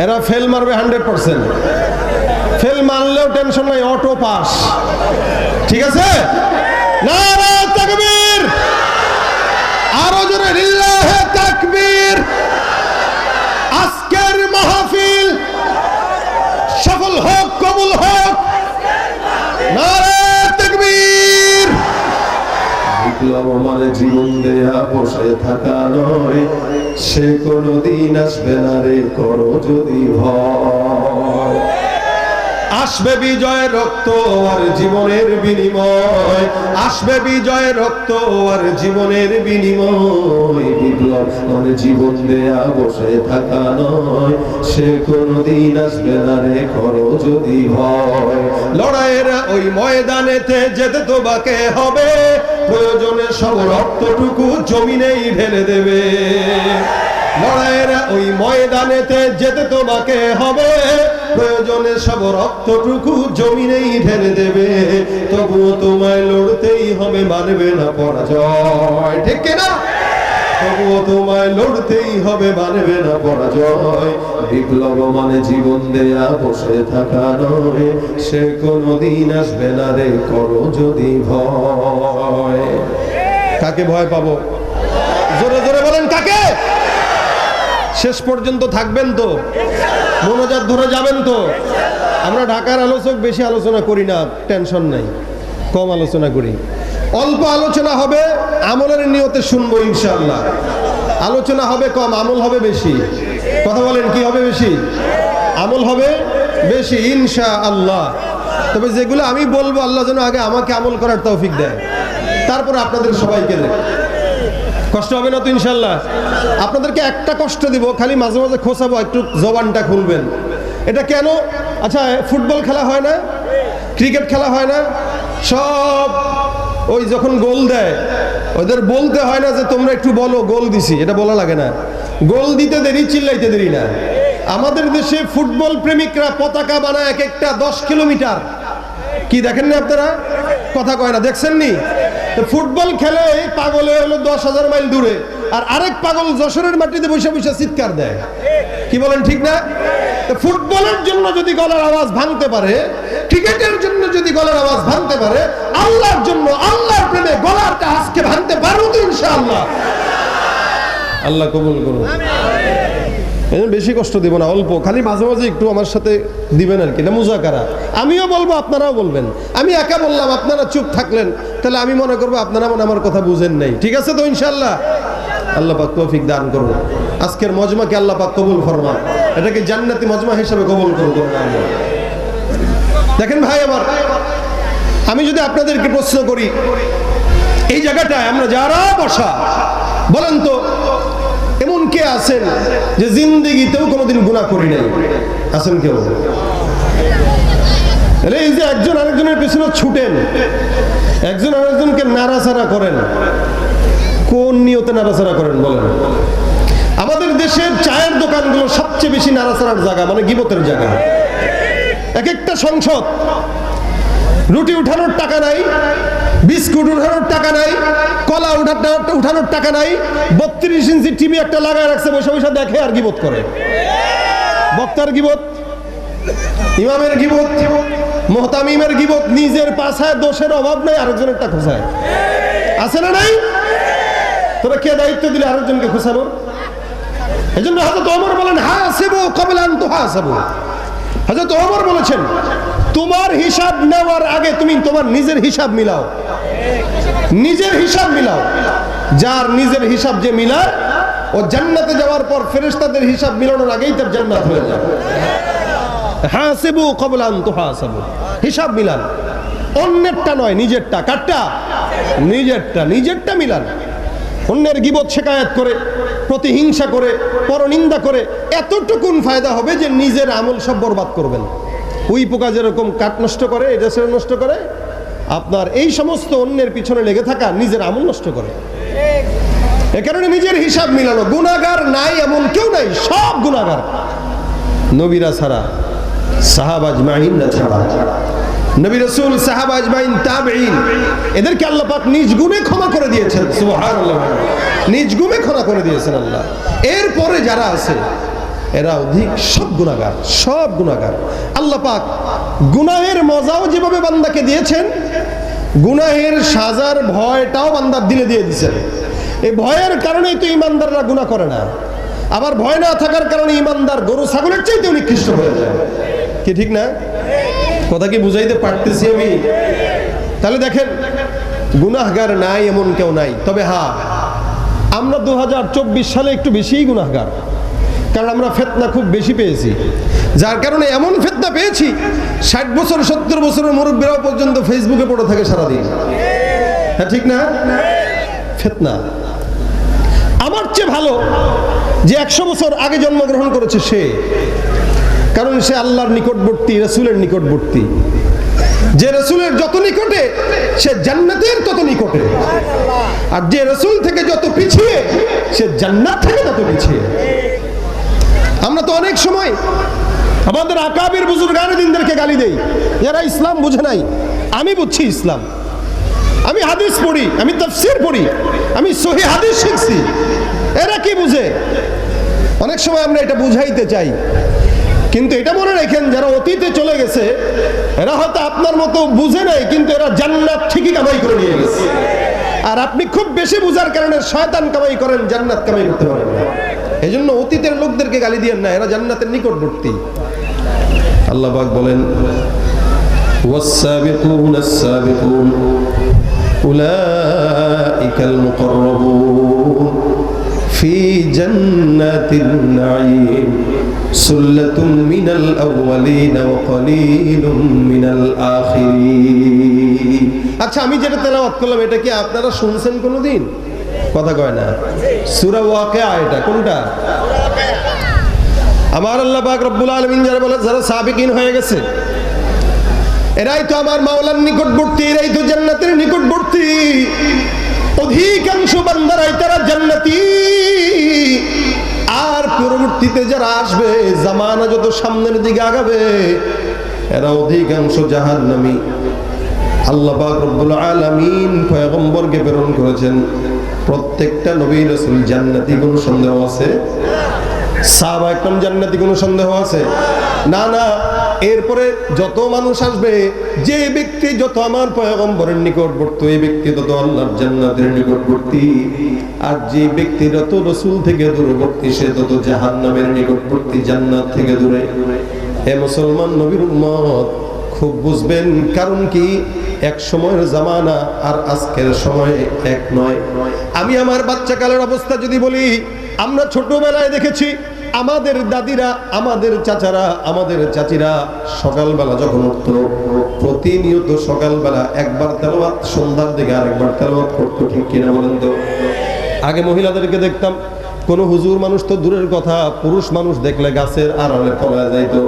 এরা ফেল মারবে 100%। Fail মারলেও tension নাই, অটো পাস। ঠিক আছে? নারে তাকবীর, আরো জোরে লিল্লাহে তাকবীর। আজকের মাহফিল সফল হোক, কবুল হোক। নারে তাকবীর। বিপ্লব মানে জীবন দেয়া বসে থাকা নয়, সে কোনদিন আসবে না রে করো যদি ভয়। আসবে বিজয় রক্ত আর জীবনের বিনিময়, আসবে বিজয় রক্ত আর জীবনের বিনিময়। বিপ্লব মানে জীবন দেয়া বসে থাকা নয়, সে কোনদিন আসবে না রে করো যদি ভয়। লড়াইয়ের ওই ময়দানেতে যেতে তোমাকে হবে, প্রয়োজনে সব রক্তটুকু জমিনেই ঢেলে দেবে। লড়াইয়ের ওই ময়দানেতে যেতে তোমাকে হবে, প্রয়োজনে সব রক্তটুকু জমিনেই ঢেলে দেবে। তবুও তোমায় লড়তেই হবে, মানবে না পরাজয়। ঠিক কিনা? তবুও তোমায় লড়তেই হবে, মানবে না পরাজয়। বিপ্লব মানে জীবন দেয়া বসে থাকা নয়, সে কোনদিন আসবে না রে করো যদি ভয়। কাকে ভয় পাবো? জোরে জোরে বলেন, কাকে? শেষ পর্যন্ত থাকবেন তো? মোনাজাত ধরে যাবেন তো? আমরা ঢাকার আলোচক, বেশি আলোচনা করি না, টেনশন নাই, কম আলোচনা করি। অল্প আলোচনা হবে, আমলের নিয়তে শুনবো ইনশাআল্লাহ। আলোচনা হবে কম, আমল হবে বেশি। কথা বলেন, কি হবে বেশি? আমল হবে বেশি ইনশাআল্লাহ। তবে যেগুলো আমি বলবো, আল্লাহ যেন আগে আমাকে আমল করার তৌফিক দেয়, তারপর আপনাদের সবাইকে দেয়। কষ্ট হবে না তো ইনশাআল্লাহ? আপনাদেরকে একটা কষ্ট দিব, খালি মাঝে মাঝে খোঁচাবো, একটু জবানটা খুলবেন। এটা কেন? আচ্ছা, ফুটবল খেলা হয় না, ক্রিকেট খেলা হয় না, সব ওই যখন গোল দেয় ওদের বলতে হয় না যে তোমরা একটু বলো গোল দিছি, এটা বলা লাগে না। গোল দিতে দেরি, চিল্লাইতে দেরি না। আমাদের দেশে ফুটবল প্রেমিকরা পতাকা বানায় এক একটা 10 কিলোমিটার। কি দেখেন না আপনারা? কথা কয় না, দেখছেন নি? ফুটবল খেলে পাগলে হলো 10,000 মাইল দূরে, আর আরেক পাগল যশোরের মাটিতে বসে বসে চিৎকার দেয়। কি বলেন, ঠিক না? ফুটবলের জন্য যদি গলার আওয়াজ ভাঙতে পারে, ক্রিকেটের জন্য যদি গলার আওয়াজ ভাঙতে পারে, আল্লাহর জন্য, আল্লাহর প্রেমে গলাটা আজকে ভাঙতে পারবো তো ইনশাআল্লাহ। আল্লাহ কবুল করুন। বেশি কষ্ট দিব না, অল্প, খালি মাঝে মাঝে একটু আমার সাথে দিবেন আর কি, না মুজাকারা। আমিও বলবো, আপনারাও বলবেন। আমি একা বললাম, আপনারা চুপ থাকলেন, তাহলে আমি মনে করবো আপনারা মনে আমার কথা বুঝেন নাই। ঠিক আছে তো ইনশাআল্লাহ? আল্লাহ পাক তৌফিক দান করুন। আজকের মজমাকে আল্লাহ পাক কবুল ফরমান, এটাকে জান্নাতি মজমা হিসেবে কবুল করুন। দেখেন ভাই আমার, আমি যদি আপনাদেরকে প্রশ্ন করি, এই জায়গাটায় আমরা যারা বসা, বলেন তো এমন কে আছেন যে জিন্দেগিতেও কোনোদিন গুনাহ করি নাই? আছেন কেউ? এই যে একজন আরেকজনের পিছনে ছুটেন, একজন আরেকজনকে নাড়াচাড়া করেন, কোন নিয়তে নাড়াচাড়া করেন বলেন? আমাদের দেশের চায়ের দোকানগুলো সবচেয়ে বেশি নাড়াচাড়ার জায়গা, মানে গীবতের জায়গা। এক একটা সংসদ, রুটি উঠানোর টাকা নাই, বিস্কুট উঠানোর টাকা নাই, কলা উঠানোর টাকা নাই, 32 ইঞ্চি টিভি একটা লাগায় রাখছে, বসে বসে দেখে আর গীবত করে। বক্তার গীবত, ইমামের গীবত, মুহতামিমের গীবত, নিজের পাছায় দোষের অভাব নাই, আরেকজনের টা খোঁচায়। আছে না নাই? তোরা কে দায়িত্ব দিলে আরেকজনকে খোঁচানোর? এই জন্য হযরত ওমর বলেন, হাসিবু ক্বাবলা আন তুহাসাবু। হযরত ওমর বলেছেন, তোমার হিসাব নেওয়ার আগে তুমি তোমার নিজের হিসাব মিলাও। নিজের হিসাব মিলাও। যার নিজের হিসাব যে মিলায়, ও জান্নাতে যাওয়ার পর ফেরেশতাদের হিসাব মিলানোর আগেই তার জান্নাত হয়ে যাবে। হাসিবু ক্বাবলা আন তুহাসাবু। হিসাব মিলান, অন্যেরটা নয়, নিজেরটা। কারটা? নিজেরটা। নিজেরটা মিলান। অন্যের গীবত শিকায়াত করে, প্রতিহিংসা করে, পরনিন্দা করে এতটুকুন ফায়দা হবে যে নিজের আমল সব বরবাদ করবেন। উই পোকা যেরকম কাঠ নষ্ট করে, এটা সেটা নষ্ট করে, আপনার এই সমস্ত অন্যের পিছনে লেগে থাকা নিজের আমল নষ্ট করে। এ কারণে নিজের হিসাব মিলানো। গুনাহগার নাই এমন কেউ নাই, সব গুনাহগার। নবীরা ছাড়া, সাহাবা আজমাইনরা ছাড়া, নবী রাসূল, সাহাবা আজমাইন, তাবেঈন, এদেরকে আল্লাহ পাক নিজ গুণে ক্ষমা করে দিয়েছেন। সুবহানাল্লাহ। নিজ গুণে ক্ষমা করে দিয়েছেন আল্লাহ। এরপরে যারা আছে, এরা অধিক সব গুনাহগার, সব গুনাহগার। আল্লাহ পাক গুনাহের মজাও যেভাবে বান্দাকে দিয়েছেন, গুনাহের সাজার ভয়টাও বান্দার দিলে দিয়ে দিয়েছেন। এই ভয়ের কারণেই তো ইমানদাররা গুনাহ করে না। আবার ভয় না থাকার কারণে ইমানদার গরু ছাগলের চাইতে নিকৃষ্ট হয়ে যায়। কি ঠিক না? কথা কি বুঝাইতে পারতেছি আমি? তাহলে দেখেন, গুনাহগার নাই এমন কেউ নাই। তবে হ্যাঁ, আমরা 2024 সালে একটু বেশিই গুনাহগার, কারণ আমরা ফিতনা খুব বেশি পেয়েছি। যার কারণে এমন ফিতনা পেয়েছি, 60 বছর 70 বছরের মুরব্বীরাও পর্যন্ত ফেসবুকে পড়ে থাকে সারাদিন। হ্যাঁ ঠিক না? ফিতনা। আমার চেয়ে ভালো যে 100 বছর আগে জন্মগ্রহণ করেছে সে, কারণ সে আল্লাহর নিকটবর্তী, রাসূলের নিকটবর্তী। যে রাসূলের যত নিকটে সে জান্নাতের তত নিকটে, আর যে রাসূল থেকে যত পিছিয়ে সে জান্নাত থেকে তত পিছিয়ে। আমরা তো অনেক সময় আমাদের আকাবির বুজুর্গানেদিনদেরকে গালি দেই, যারা ইসলাম বুঝে নাই। আমি বুঝছি ইসলাম, আমি হাদিস পড়ি, আমি তাফসীর পড়ি, আমি সহিহ হাদিস শিখছি। এরা কি বুঝে? অনেক সময় আমরা এটা বুঝাইতে চাই, কিন্তু এটা মনে রাখেন, যারা অতীতে চলে গেছে এরা হয়তো আপনার মতো বুঝে নাই, কিন্তু এরা জান্নাত ঠিকই কামাই করে নিয়ে গেছে। আর আপনি খুব বেশি বুঝার কারণে শয়তান কামাই করেন, জান্নাত কামাই করতে পারেন না। এই জন্য অতীতের লোকদেরকে গালি দিয়েন না, এরা জান্নাতের নিকটবর্তী। আল্লাহ পাক বলেন, ওয়াস-সাবিকুনা আস-সাবিকুন উলাইকাল মুকাররাবুন ফি জান্নাতিন নাঈম সুল্লাতুম মিনাল আউয়ালিন ওয়া কলিলুম মিনাল আখিরিন। আচ্ছা, আমি যেটা তেলাওয়াত করলাম এটা কি আপনারা শুনছেন কোনোদিন? কথা কয় না। সূরা ওয়াকিয়া, এটা কোনটা? আমার আল্লাহ পাক রব্বুল আলামিন যারা বলে, যারা সাবিকিন হয়ে গেছে, এরাই তো আমার মাওলার নিকটবর্তী, এরাই তো জান্নাতের নিকটবর্তী। অধিকাংশ বান্দারাই তারা জান্নাতি। আর পরবর্তীতে যারা আসবে, জামানা যত সামনের দিকে আগাবে, এরা অধিকাংশ জাহান্নামী। আল্লাহ পাক রব্বুল আলামিন পয়গম্বরকে প্রেরণ করেছেন, প্রত্যেকটা নবী রাসূল জান্নাতি, কোনো সন্দেহ আছে? সাহাবা একদম জান্নাতি, কোনো সন্দেহ আছে? না না। এরপরে যত মানুষ আসবে, যে ব্যক্তি যত আমার পয়গম্বরের নিকটবর্তী, এই ব্যক্তি তত আল্লাহর জান্নাতের নিকটবর্তী। আর যে ব্যক্তি যত রাসূল থেকে দূরবর্তী, সে তত জাহান্নামের নিকটবর্তী, জান্নাত থেকে দূরে। হে মুসলমান নবীর উম্মত, খুব বুঝবেন। কারণ কি, এক সময়ের জামানা আর আজকের সময় এক নয়। আমি আমার বাচ্চাকালের অবস্থা যদি বলি, আমরা ছোটবেলায় দেখেছি আমাদের দাদিরা, আমাদের চাচারা, আমাদের চাচিরা সকালবেলা যখন উঠত, প্রতিনিয়ত সকালবেলা একবার তেলাওয়াত, সন্ধ্যার দিকে আরেকবার তেলাওয়াত করতো। ঠিক কিনা বলেন তো? আগে মহিলাদেরকে দেখতাম, কোন হুজুর মানুষ তো দূরের কথা, পুরুষ মানুষ দেখলে গাছের আড়ালে পলায় যাইতো।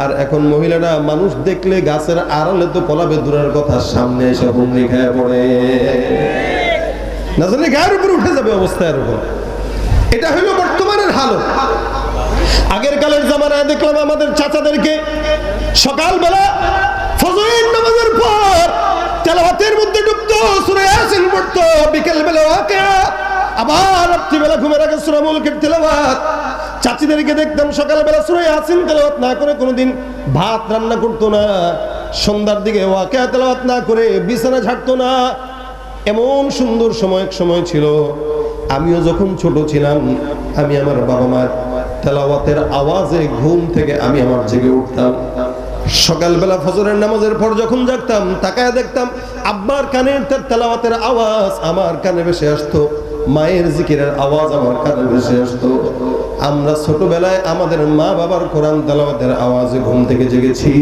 আর এখন মহিলারা মানুষ দেখলে গাছের আড়ালে তো পলাবে দূরের কথা, সামনে এসে হুমড়ি খেয়ে পড়ে, না জানি গায়ের উপর উঠে যাবে অবস্থা এরকম। এটা হলো বর্তমানের হালত। আগের কালের জামানায় দেখলাম আমাদের চাচাদেরকে সকালবেলা ফজরের নামাজের পর তেলাওয়াতের মধ্যে ডুবতো, সূরা ইয়াসিন পড়তো, বিকেল বেলা ওয়াকিয়া, আবার রাত্রিবেলা ঘুমের আগে সূরা মুলকের তেলাওয়াত। চাচিদেরকে দেখতাম সকালবেলা সূরা ইয়াসিন তেলাওয়াত না করে কোনোদিন ভাত রান্না করতো না, সন্ধ্যার দিকে ওয়াকিয়া তেলাওয়াত না করে বিছানা ঝাড়তো না। এমন সুন্দর সময় ছিল। আমিও যখন ছোট ছিলাম, আমি আমার বাবা মার তেলাওয়াতের আওয়াজে ঘুম থেকে আমি আমার জেগে উঠতাম। সকালবেলা ফজরের নামাজের পর যখন জাগতাম, তাকায় দেখতাম আব্বার কানের তেলাওয়াতের আওয়াজ আমার কানে ভেসে আসতো, মায়ের জিকিরের আওয়াজ আমার কানে ভেসে আসতো। আমরা ছোটবেলায় আমাদের মা বাবার কোরআন তেলাওয়াতের আওয়াজে ঘুম থেকে জেগেছি।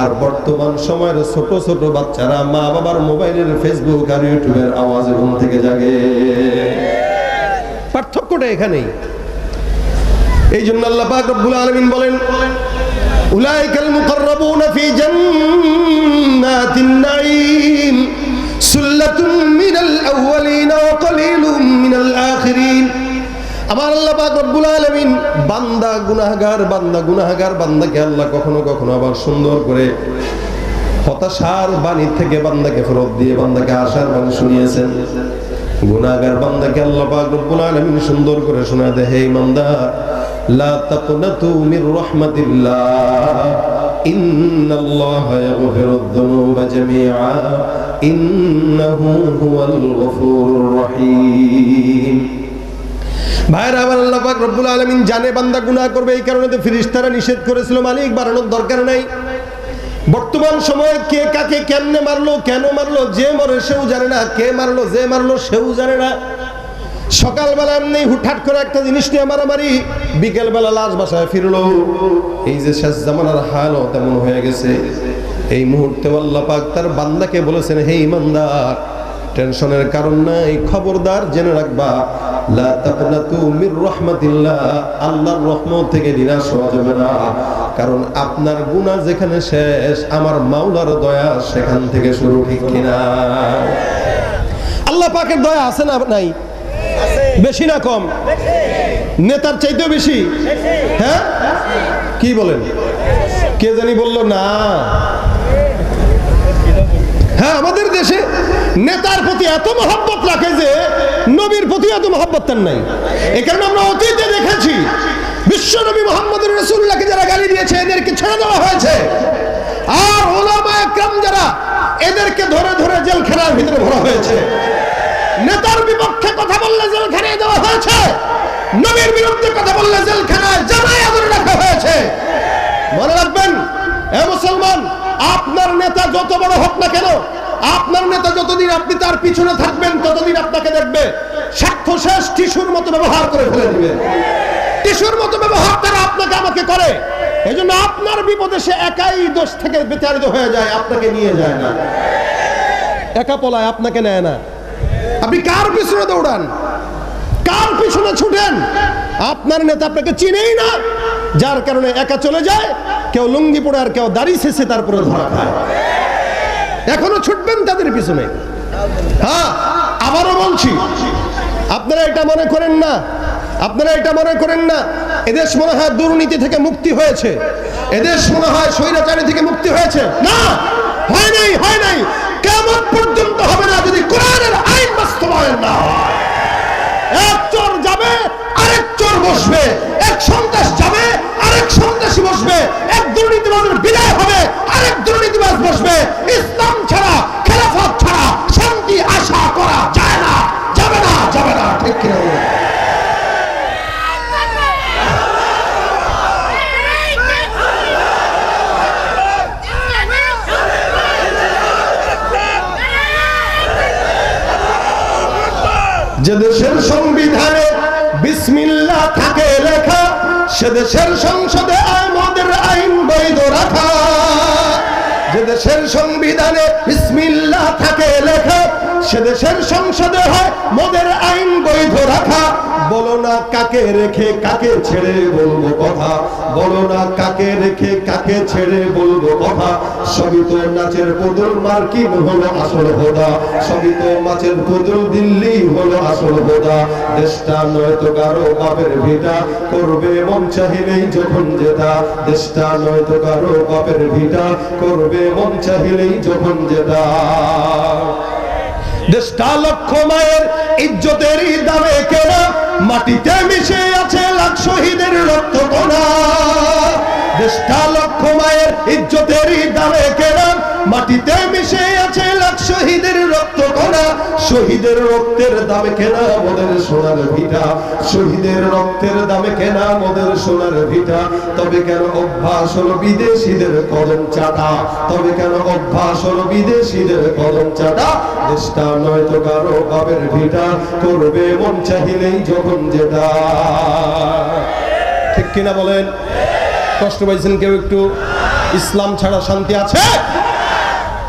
আর বর্তমান সময়ের ছোট ছোট বাচ্চারা মা বাবার মোবাইলের, ফেসবুক আর ইউটিউবের আওয়াজে ঘুম থেকে জাগে। পার্থক্যটা এখানেই। এই জন্য আল্লাহ পাক রব্বুল আলামিন বলেন, উলাইকাল মুকাররাবুনা ফি জান্নাতিন নাঈম সুল্লাতুম মিনাল আউয়ালিন ওয়া কলিলুম মিনাল আখিরিন। আমার আল্লাহ পাক রব্বুল আলামিন বান্দা গুনাহগার বান্দাকে আল্লাহ কখনো কখনো আবার সুন্দর করে হতাশার বাণী থেকে বান্দাকে ফেরত দিয়ে বান্দাকে আশার বাণী শুনিয়েছেন। গুনাহগার বান্দাকে আল্লাহ পাক রব্বুল আলামিন সুন্দর করে শোনায় দেয়, হে ইমানদার, লা তাকনাতু মির রাহমাতিল্লাহ ইন্নাল্লাহা ইয়াগফিরুদ যুনুবা জামিআ ইন্নাহু হুয়াল গফুরুর রহিম। ভাইরা আমার, আল্লাহ পাক রব্বুল আলামিন জানে বান্দা গুনাহ করবে, এই কারণে তো ফেরেশতারা নিষেধ করেছিল মালিক বাড়ানোর দরকার নাই। বর্তমান সময়ে কে কাকে কেমনে মারলো, কেন মারলো, যে মরে সেও জানে না, কে মারলো, যে মারলো সেও জানে না। সকালবেলা এমনি হুটহাট করে একটা জিনিস নিয়ে মারামারি, বিকেলবেলা লাশ বাসায় ফিরলো। এই যে শেষ জামানার হালও তেমন হয়ে গেছে। এই মুহূর্তে আল্লাহ পাক তার বান্দাকে বলেছেন, হে ঈমানদার, টেনশনের কারণ নাই, খবরদার জেনে রাখবা, লা তাকনাতু মির রাহমাতিল্লাহ, আল্লাহর রহমত থেকে নিরাশ হওয়া যাবে না। কারণ আপনার গুনাহ যেখানে শেষ, আমার মাওলার দয়া সেখান থেকে শুরু, ঠিক কিনা? আল্লাহ পাকের দয়া আছে না নাই? বেশি না কম? নেতার চাইতেও বেশি? হ্যাঁ, কি বলেন? কে জানি বলল না। হ্যাঁ, আমাদের দেশে নেতার প্রতি এত মহব্বত রাখে যে নবীর প্রতি এত মহব্বত তার নাই। এই কারণে আমরা অতীতে দেখেছি বিশ্ব নবী মুহাম্মদুর রাসূলুল্লাহকে যারা গালি দিয়েছে এদেরকে ছেড়ে দেওয়া হয়েছে, আর উলামায়ে কেরাম যারা এদেরকে ধরে ধরে জেলখানার ভিতরে ভরা হয়েছে। নেতার বিপক্ষে কথা বললে জেলখানায় দেওয়া হয়েছে, নবীর বিরুদ্ধে কথা বললে জেলখানায় জানায় ধরে রাখা হয়েছে। মনে রাখবেন, এ মুসলমান, আপনার নেতা যত বড় হোক না কেন, আপনার নেতা যতদিন আপনি তার পিছনে থাকবেন ততদিন আপনাকে দেখবে স্বার্থ শেষ টিস্যুর মতো ব্যবহার করে ফেলে দিবে। টিস্যুর মতো ব্যবহার তারা আপনাকে আমাকে করে। এই জন্য আপনার বিপদে সে একাই দোষ থেকে বিতাড়িত হয়ে যায়, আপনাকে নিয়ে যায় না। একা পলায়, আপনাকে নেয় না। আপনি কার পিছনে দৌড়ান, কার পিছনে ছুটেন? আপনার নেতা আপনাকে চিনেই না, যার কারণে একা চলে যায়। কেউ লুঙ্গি পরে আর কেউ দাড়ি শেষে তারপরে ধরা খায়। এখনো ছুটবেন তাদের পিছনে। হ্যাঁ, আবারও বলছি, আপনারা এটা মনে করেন না, আপনারা এটা মনে করেন না এদেশ মনে হয় দুর্নীতি থেকে মুক্তি হয়েছে, এদেশ মনে হয় স্বৈরাচারী থেকে মুক্তি হয়েছে। না, হয় নাই, হয় নাই। কিয়ামত পর্যন্ত হবে না যদি কোরআনের আইন বাস্তবায়ন না হয়। এক চোর যাবে, আরেক চোর বসবে, এক সন্ত্রাস যাবে, আরেক সন্ত্রাসী বসবে, এক দুর্নীতিবাজের বিদায় হবে, আরেক দুর্নীতিবাজ বসবে। ইসলাম ছাড়া, খেলাফত ছাড়া শান্তি আশা করা যায় না, যাবে না, যাবে না, ঠিক কিনা? যে দেশের সংবিধানে বিসমিল্লাহ থাকে লেখা, সে দেশের সংসদে আমাদের আইন বৈধ রাখা। যে দেশের সংবিধানে বিসমিল্লাহ থাকে লেখা, সে দেশের সংসদে হয় মোদের আইন বৈধ রাখা। বলো না কাকে রেখে কাকে ছেড়ে বলবো কথা, বলো না কাকে রেখে কাকে ছেড়ে বলবো কথা। সবই তো নাচের পুতুল মার্কিন হলো আসল হোদা, সবই তো মাছের পুতুল দিল্লি হলো আসল হোদা। দেশটা নয়তো কারো বাপের ভিটা, করবে মন চাহিলেই যখন যেটা। দেশটা নয়তো কারো বাপের ভিটা, করবে মন চাহিলেই যখন যেটা। দেশটা লক্ষ মায়ের ইজ্জতেরই দামে কেনা, মাটিতে মিশে আছে লাখ শহীদের রক্ত কণা। দেশটা লক্ষ মায়ের ইজ্জতেরই দামে কেনা, মাটিতে মিশে আছে লাখ শহীদের রক্ত কণা। শহীদের রক্তের দামে কেনা মোদের সোনার ভিটা, শহীদের রক্তের দামে কেনা মোদের সোনার ভিটা। তবে কেন অভ্যাস হলো বিদেশিদের কদম চাটা, তবে কেন অভ্যাস হলো বিদেশিদের কদম চাটা। দেশটা নয়তো কারো বাপের ভিটা, করবে মন চাহিলেই যখন যেটা। ঠিক কিনা বলেন? কষ্ট পাইছেন কেউ একটু? ইসলাম ছাড়া শান্তি আছে?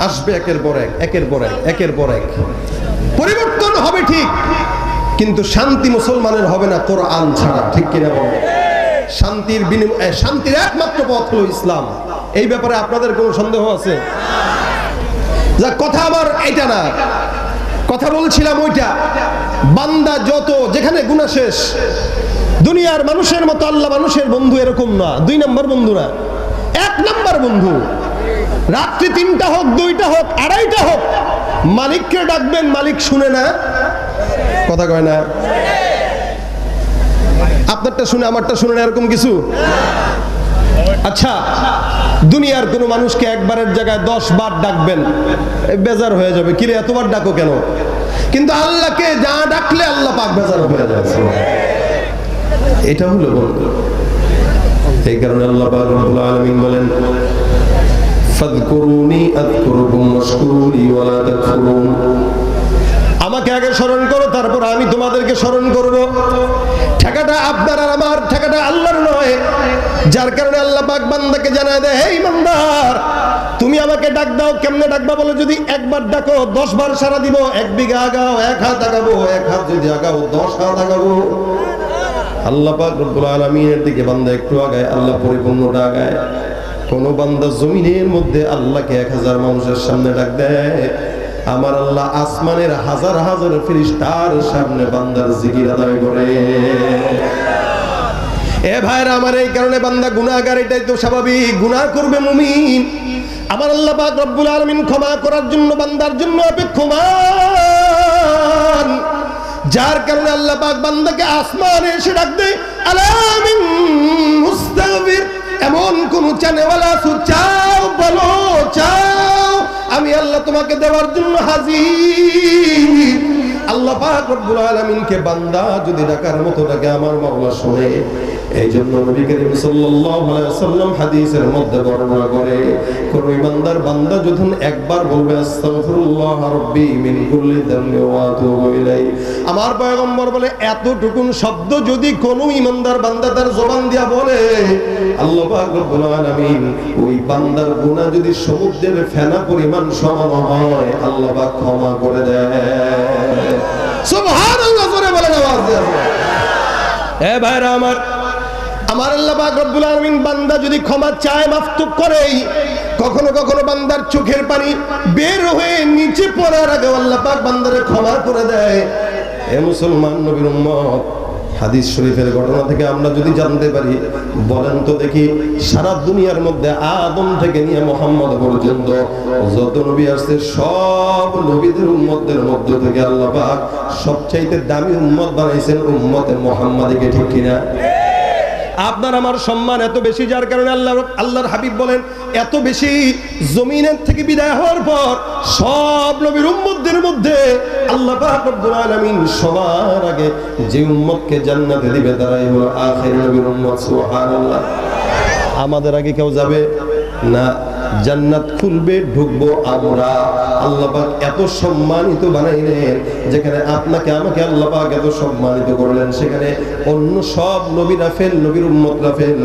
আসবে একের পর এক, একের পর এক, একের পর এক। পরিবর্তন হবে ঠিক, কিন্তু শান্তি মুসলমানের হবে না কোরআন ছাড়া। ঠিক কিনা বলেন? শান্তির বিনিময়, শান্তির একমাত্র পথ হলো ইসলাম। এই ব্যাপারে আপনাদের কোনো সন্দেহ আছে? যা কথা আমার এটা না, কথা বলছিলাম ওইটা। বান্দা যত যেখানে গুনাহ শেষ, দুনিয়ার মানুষের মতো আল্লাহ মানুষের বন্ধু এরকম না, 2 নম্বর বন্ধু না, 1 নম্বর বন্ধু। রাত্রি 3টা হোক, 2টা হোক, 2:30টা হোক, মালিককে ডাকবেন, মালিক শুনে না, কথা কয় না। আপনারটা শুনে আমারটা শুনে না, এরকম কিছু? আচ্ছা, দুনিয়ার কোনো মানুষকে একবারের জায়গায় 10 বার ডাকবেন, বেজার হয়ে যাবে, কিরে এতবার ডাকো কেন? কিন্তু আল্লাহকে যা ডাকলে আল্লাহ পাক বেজার হয়ে যায়। এটা হলো বন্ধু। এই কারণে আল্লাহ পাক রব্বুল আলামিন বলেন, ফাযকুরুনি আযকুরুকুম ওয়াশকুরুলি ওয়ালা তাকফুরুন। আমাকে আগে স্মরণ করো, তারপর আমি তোমাদেরকে স্মরণ করব। ঠেকাটা আপনার আর আমার, ঠেকাটা আল্লাহর নয়। যার কারণে আল্লাহ পাক বান্দাকে জানায় দেয়, হে ইমানদার, তুমি আমাকে ডাক দাও। কেমনে ডাকবা বলো? যদি একবার ডাকো 10 বার সাড়া দিব। 1 বিঘা আগাও 1 হাত আগাবো, 1 হাত যদি আগাও 10 হাত আগাবো। আল্লাহ পাক রব্বুল আলামিনের দিকে বান্দা একটু আগায়, আল্লাহ পরিপূর্ণটা আগায়। কোন বান্দা জমিনের মধ্যে আল্লাহকে 1000 মানুষের সামনে ডাক দেয়, আমার আল্লাহ আসমানের হাজার হাজার ফেরেশতার সামনে বান্দার জিকির আদায় করে। এ ভাইরা আমার, এই কারণে বান্দা গুনাহগার, এটাই তো স্বাভাবিক। গুনাহ করবে মুমিন, আমার আল্লাহ পাক রব্বুল আলামিন ক্ষমা করার জন্য বান্দার জন্য অপেক্ষমান। যার কারণে আল্লাহ পাক বান্দাকে আসমানে এসে ডাক দেয়, আলামিন মুস্তাগফির, এমন কোন চানেওয়ালা চাও, বলো চাও, আমি আল্লাহ তোমাকে দেওয়ার জন্য হাজির। আল্লাহ পাক রব্বুল আলামিনকে বান্দা যদি ডাকার মতো ডাকে, আমার মাওলা শুনে। এই জন্য নবী করিম সাল্লাল্লাহু আলাইহি ওয়াসাল্লাম হাদিসের মধ্যে বর্ণনা করে, কোন ইমানদার বান্দা যখন একবার বলবে আস্তাগফিরুল্লাহ রাব্বি মিন কুল্লি যামবি ওয়া আতুবু ইলাইহি, আমার পয়গম্বর বলে এতটুকুন শব্দ যদি কোন ইমানদার বান্দা তার জবান দিয়া বলে, আল্লাহ পাক রব্বুল আলামিন ওই বান্দার গুনাহ যদি সমুদ্রের ফেনা পরিমাণ সমান হয়, আল্লাহ পাক ক্ষমা করে দেয়। সুবহানাল্লাহ, জোরে বলেন আওয়াজ দিয়ে। এ ভাইরা আমার, আমার আল্লাহ পাক রব্বুল আলামিন বান্দা যদি ক্ষমা চায়, মাফ তো করেই। কখনো কখনো বান্দার চোখের পানি বের হয়ে নিচে পড়ার আগে আল্লাহ পাক বান্দারে ক্ষমা করে দেয়। এ মুসলমান নবীর উম্মত, হাদিস শরীফের ঘটনা থেকে আমরা যদি জানতে পারি, বলেন তো দেখি, সারা দুনিয়ার মধ্যে আদম থেকে নিয়ে মুহাম্মদ পর্যন্ত যত নবী আসছে, সব নবীদের উম্মতদের মধ্য থেকে আল্লাহ পাক সবচাইতে দামি উম্মত বানাইছেন উম্মতে মুহাম্মাদীকে, ঠিক কিনা? আপনার আমার সম্মান এত বেশি, যার কারণে আল্লাহর হাবিব বলেন, এত বেশি জমিনের থেকে বিদায় হওয়ার পর সব নবীর উম্মতদের মধ্যে আল্লাহ পাক রব্বুল আলামিন সবার আগে যে উম্মতকে জান্নাতে দিবে তারাই হলো আখির নবীর উম্মত। সুবহানাল্লাহ। আমাদের আগে কেউ যাবে না, জান্নাত খুলবে, ঢুকবো আমরা। আল্লাহ পাক এত সম্মানিত বানাইলেন, যেখানে আপনাকে আমাকে আল্লাহ পাক এত সম্মানিত করলেন, সেখানে অন্য সব নবীরা ফেল, নবীর উম্মতরা ফেল,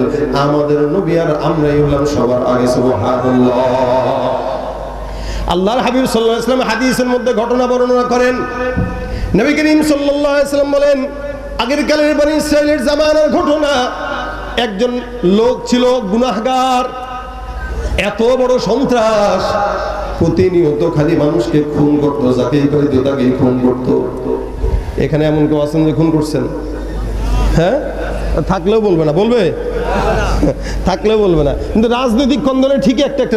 আমাদের নবী আর আমরাই হলাম সবার আগে। সুবহানাল্লাহ। আল্লাহর হাবিব সাল্লাল্লাহু আলাইহি ওয়াসাল্লাম হাদিসের মধ্যে ঘটনা বর্ণনা করেন, নবী করিম সাল্লাল্লাহু আলাইহি ওয়াসাল্লাম বলেন, আগের কালের বনি ইসরাইলের জামানার ঘটনা। একজন লোক ছিল গুনাহগার, এত বড় সন্ত্রাস, প্রতিনিয়ত খালি মানুষকে খুন করতো, যাকেই পাইত তাকেই খুন করতো। এখানে এমন কেউ আছেন যে খুন করছেন? হ্যাঁ, থাকলেও বলবে না, বলবে? থাকলেও বলবে না, কিন্তু রাজনৈতিক কন্দলে ঠিকই একটা একটা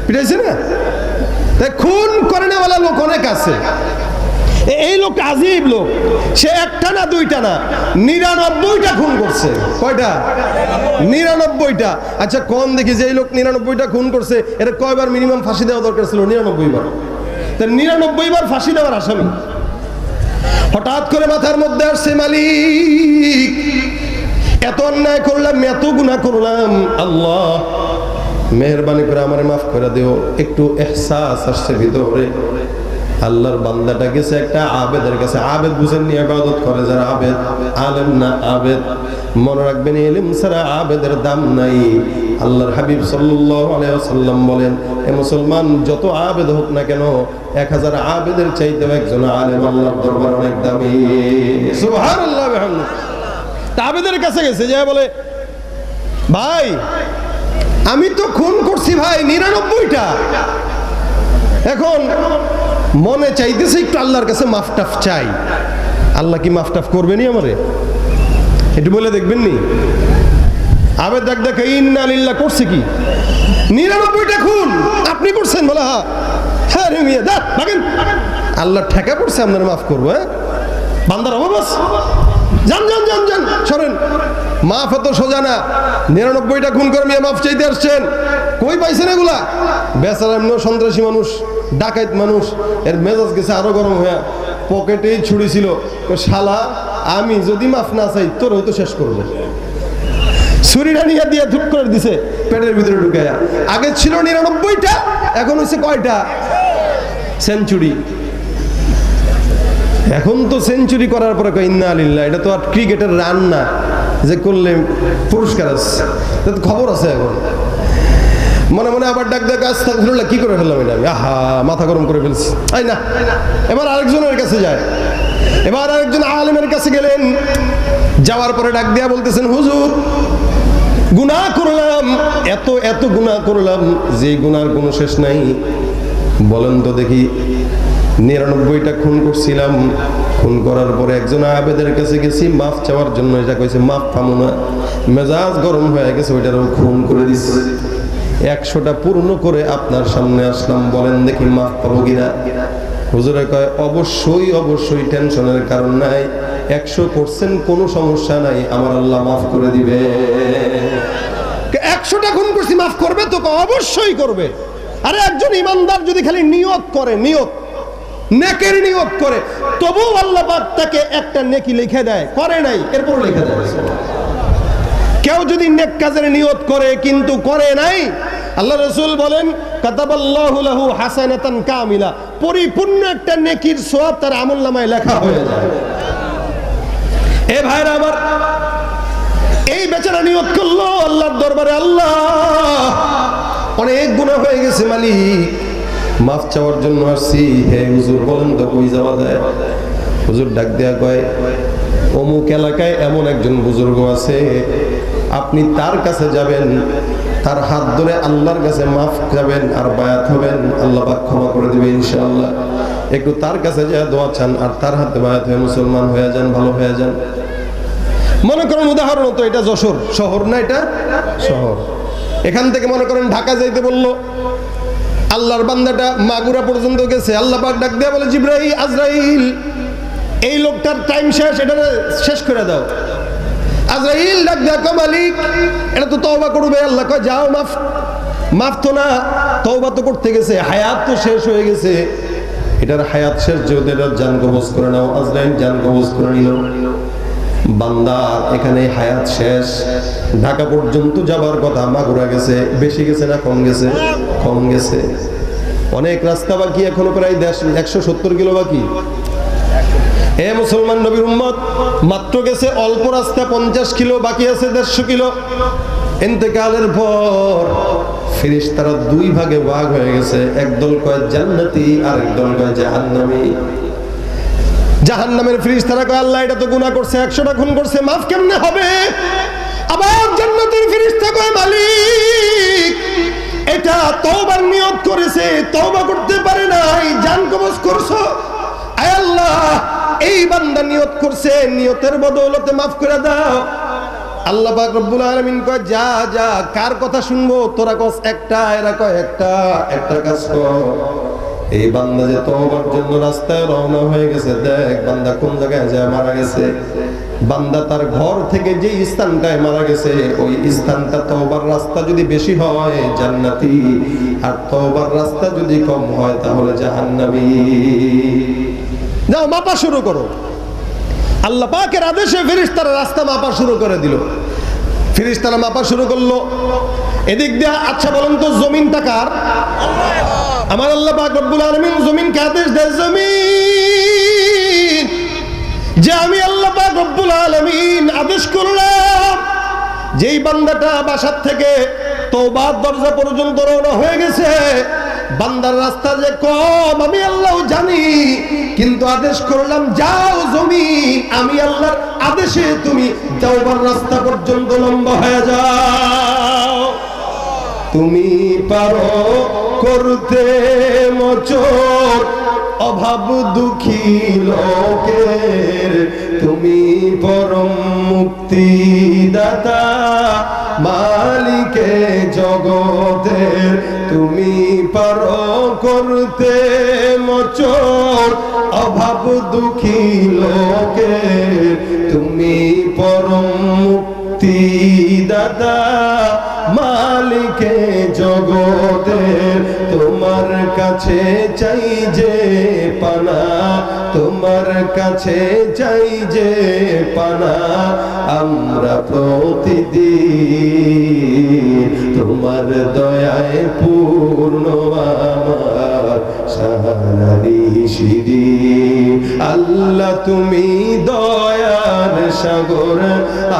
পিটাইছে না? তাই খুন করে নেওয়ালা লোক অনেক আছে। এই লোক আজীব লোক, সে একটা না দুইটা না, 99টা খুন করছে। কয়টা? 99টা। আচ্ছা কোন দেখি, যে এই লোক 99টা খুন করছে, এটা কয়বার মিনিমাম ফাঁসি দেওয়া দরকার ছিল? 99 বার। তা 99 বার ফাঁসি দেওয়ার আসামি। হঠাৎ করে মাথার মধ্যে আসছে, মালিক এত অন্যায় করলাম, এত গুনাহ করলাম, আল্লাহ মেহেরবানি করে আমারে মাফ করে দিও। একটু ইহসাস আসছে ভিতরে। আল্লাহর বান্দাটা গেছে একটা আবেদের কাছে। আবেদ বুঝেন নিয়ে ইবাদত করে যারা, আবেদ, আলেম না আবেদ। মনে রাখবেন, ইলম ছাড়া আবেদের দাম নাই। আল্লাহর হাবিব সাল্লাল্লাহু আলাইহি ওয়াসাল্লাম বলেন, এ মুসলমান যত আবেদ হোক না কেন, 1000 আবেদের চাইতেও একজন আলেম আল্লাহর দরবারে অনেক দামি। সুবহানাল্লাহ বিহামদিহি। আবেদের কাছে গেছে, যে বলে, ভাই আমি তো খুন করছি ভাই 99টা, এখন মনে চাইতেছে একটু আল্লাহর কাছে মাফটাফ চাই। আল্লাহ কি মাফটাফ করবেনি আমারে? একটু বলে দেখবেন নি? আবেদ ডাক দেখে, ইন্না লিল্লাহ, করছে কি? 99টা খুন আপনি করছেন? বলে হ্যাঁ রে মিয়া, ভাগেন, আল্লাহ ঠেকা পড়ছে আপনার মাফ করবো। হ্যাঁ, বান্দার অভাব আছে। যান যান যান যান, সরেন। মাফ এত সোজা না। 99টা খুন করে মিয়া মাফ চাইতে আসছেন, কই পাইছেন এগুলা? বেচারা এমনিও সন্ত্রাসী মানুষ, ডাকাইত মানুষ, এর মেজাজ গেছে আরো গরম হয়ে, পকেটেই ছুরি ছিল। শালা আমি যদি মাফ না চাই তোর হয়তো শেষ করবো। ছুরিটা নিয়ে দিয়ে ধুপ করে দিছে পেটের ভিতরে ঢুকাইয়া। আগে ছিল 99টা, এখন হচ্ছে কয়টা? সেঞ্চুরি। এখন তো সেঞ্চুরি করার পরে কয় ইন্না লিল্লাহ। এটা তো আর ক্রিকেটের রান না যে করলে পুরস্কার আছে, এটা তো খবর আছে। এখন মনে মনে আবার ডাক ডাক আস্তাগফিরুল্লাহ, কি করে ফেললাম এটা আমি, আহা মাথা গরম করে ফেলছি। তাই না? এবার আরেকজনের কাছে যায়, এবার আরেকজন আলেমের কাছে গেলেন, যাওয়ার পরে ডাক দিয়া বলতেছেন, হুজুর গুনাহ করলাম, এত এত গুনাহ করলাম যে গুনার কোনো শেষ নাই। বলেন তো দেখি, 99টা খুন করছিলাম, খুন করার পরে একজন আবেদের কাছে গেছি মাফ চাওয়ার জন্য, এটা কইছে মাফ পামু না, মেজাজ গরম হয়ে গেছে, ওইটারও খুন করে দিচ্ছে। 100টা পূর্ণ করে আপনার সামনে আসলাম, বলেন দেখি মাফ পাবো কিনা। হুজুরে কয় অবশ্যই অবশ্যই, টেনশনের কারণ নাই, 100% কোনো সমস্যা নাই, আমার আল্লাহ মাফ করে দিবে। 100টা খুন করছি মাফ করবে তো? অবশ্যই করবে। আরে একজন ইমানদার যদি খালি নিয়ত করে, নিয়ত নেকের নিয়ত করে, তবু আল্লাহ পাক তাকে একটা নেকি লিখে দেয়। করে নাই এরপর লিখে দেয়। কেউ যদি নেক কাজের নিয়ত করে কিন্তু করে নাই, আল্লাহ রাসূল বলেন কাতাবাল্লাহু লাহু হাসানাতান কামিলা, পরিপূর্ণ একটা নেকির সওয়াব তার আমলনামায় লেখা হয়ে যায়। এ ভাইরা আমার, এই বেচারা নিয়ত করলো আল্লাহর দরবারে, আল্লাহ অনেক গুনাহ হয়ে গেছে মালিক, মাফ চাওয়ার জন্য আসছি, হে হুজুর বলেন তো কই যাওয়া যায়? হুজুর ডাক দেয়া কয়, অমুক এলাকায় এমন একজন বুজুর্গ আছে, আপনি তার কাছে যাবেন, তার হাত ধরে আল্লাহর কাছে মাফ যাবেন আর বায়াত হবেন, আল্লাহ পাক ক্ষমা করে দিবে ইনশাআল্লাহ। একটু তার কাছে যা দোয়া চান আর তার হাতে বায়াত হয়ে মুসলমান হয়ে যান, ভালো হয়ে যান। মনে করেন উদাহরণত এটা যশোর শহর না, এটা শহর। এখান থেকে মনে করেন ঢাকা যাইতে বললো, আল্লাহর বান্দাটা মাগুরা পর্যন্ত গেছে, আল্লাহ পাক ডাক দেয়া বলে জিবরাইল, আজরাইল এই লোকটার টাইম শেষ, এটা শেষ করে দাও। আজরাইল ডাক দেয়া কয় মালিক এটা তো তওবা করবে। আল্লাহ কয় যাও, মাফ মাফ তো না, তওবা তো করতে গেছে, হায়াত তো শেষ হয়ে গেছে, এটার হায়াত শেষ যেহেতু এটার জান কবজ করে নাও। আজরাইল জান কবজ করে নিল। বান্দা এখানে হায়াত শেষ, ঢাকা পর্যন্ত যাবার কথা, মাগুরা গেছে, বেশি গেছে না কম গেছে? কম গেছে। অনেক রাস্তা বাকি, এখনো প্রায় 170 কিলো বাকি। এ মুসলমান নবীর উম্মত, মাত্র গেছে অল্প রাস্তা, 50 কিলো বাকি আছে, 150 কিলো। ইন্তেকালের পর ফেরেশতারা দুই ভাগে ভাগ হয়ে গেছে, একদল কয় জান্নাতি আর একদল কয় জাহান্নামী। জাহান্নামের ফেরেশতারা কয় আল্লাহ এটা তো গুনাহ করছে, 100টা খুন করছে, মাফ কেমনে হবে? আবার জান্নাতের ফেরেশতা কয় মালিক এটা তওবার নিয়ত করেছে, তওবা করতে পারে নাই, জান কবজ করছো, আয় আল্লাহ এই বান্দা নিয়ত করছে, নিয়তের বদৌলতে মাফ করে দাও। আল্লাহ পাক রব্বুল আলামিন কয় যা যা, কার কথা শুনবো? তোরা কস একটা, এরা কয় একটা, একটা কাজ কর, এই বান্দা যে তওবার জন্য রাস্তায় রওনা হয়ে গেছে, দেখ বান্দা কোন জায়গায় যায় মারা গেছে। বান্দা তার ঘর থেকে যে স্থানটায় মারা গেছে ওই স্থানটা তওবার রাস্তা যদি বেশি হয় জান্নাতি, আর তওবার রাস্তা যদি কম হয় তাহলে জাহান্নামী। যাও মাপা শুরু করো। আল্লাহ পাকের আদেশে ফেরেশতারা রাস্তা মাপা শুরু করে দিল। ফেরেশতারা মাপা শুরু করলো এদিক দিয়ে। আচ্ছা বলেন তো জমিনটা কার? আমার আল্লাহ পাক রব্বুল আলামিন জমিনকে আদেশ দেয়, জমিন যে আমি আল্লাহ পাক রব্বুল আলামিন আদেশ করলাম যেই বান্দাটা বাসার থেকে তওবার দরজা পর্যন্ত রওনা হয়ে গেছে, বান্দার রাস্তা যে কম আমি আল্লাহ জানি, কিন্তু আদেশ করলাম যাও জমিন, আমি আল্লাহর আদেশে তুমি তওবার রাস্তা পর্যন্ত লম্বা হয়ে যাও। তুমি পারো করতে মোচন অভাব দুঃখী লোকের, তুমি পরম মুক্তিদাতা মালিকে জগতের, তুমি পারো করতে মোচন অভাব ভাব দুঃখী লোকে তুমি পরম মুক্তি দাতা মালিকে জগতের তোমার কাছে চাই যে পানা তোমার কাছে চাই যে পানা আমরা প্রতিদিন তোমার দয়ায় পূর্ণ আমার সারানি শিরি আল্লাহ তুমি দয়ার সাগর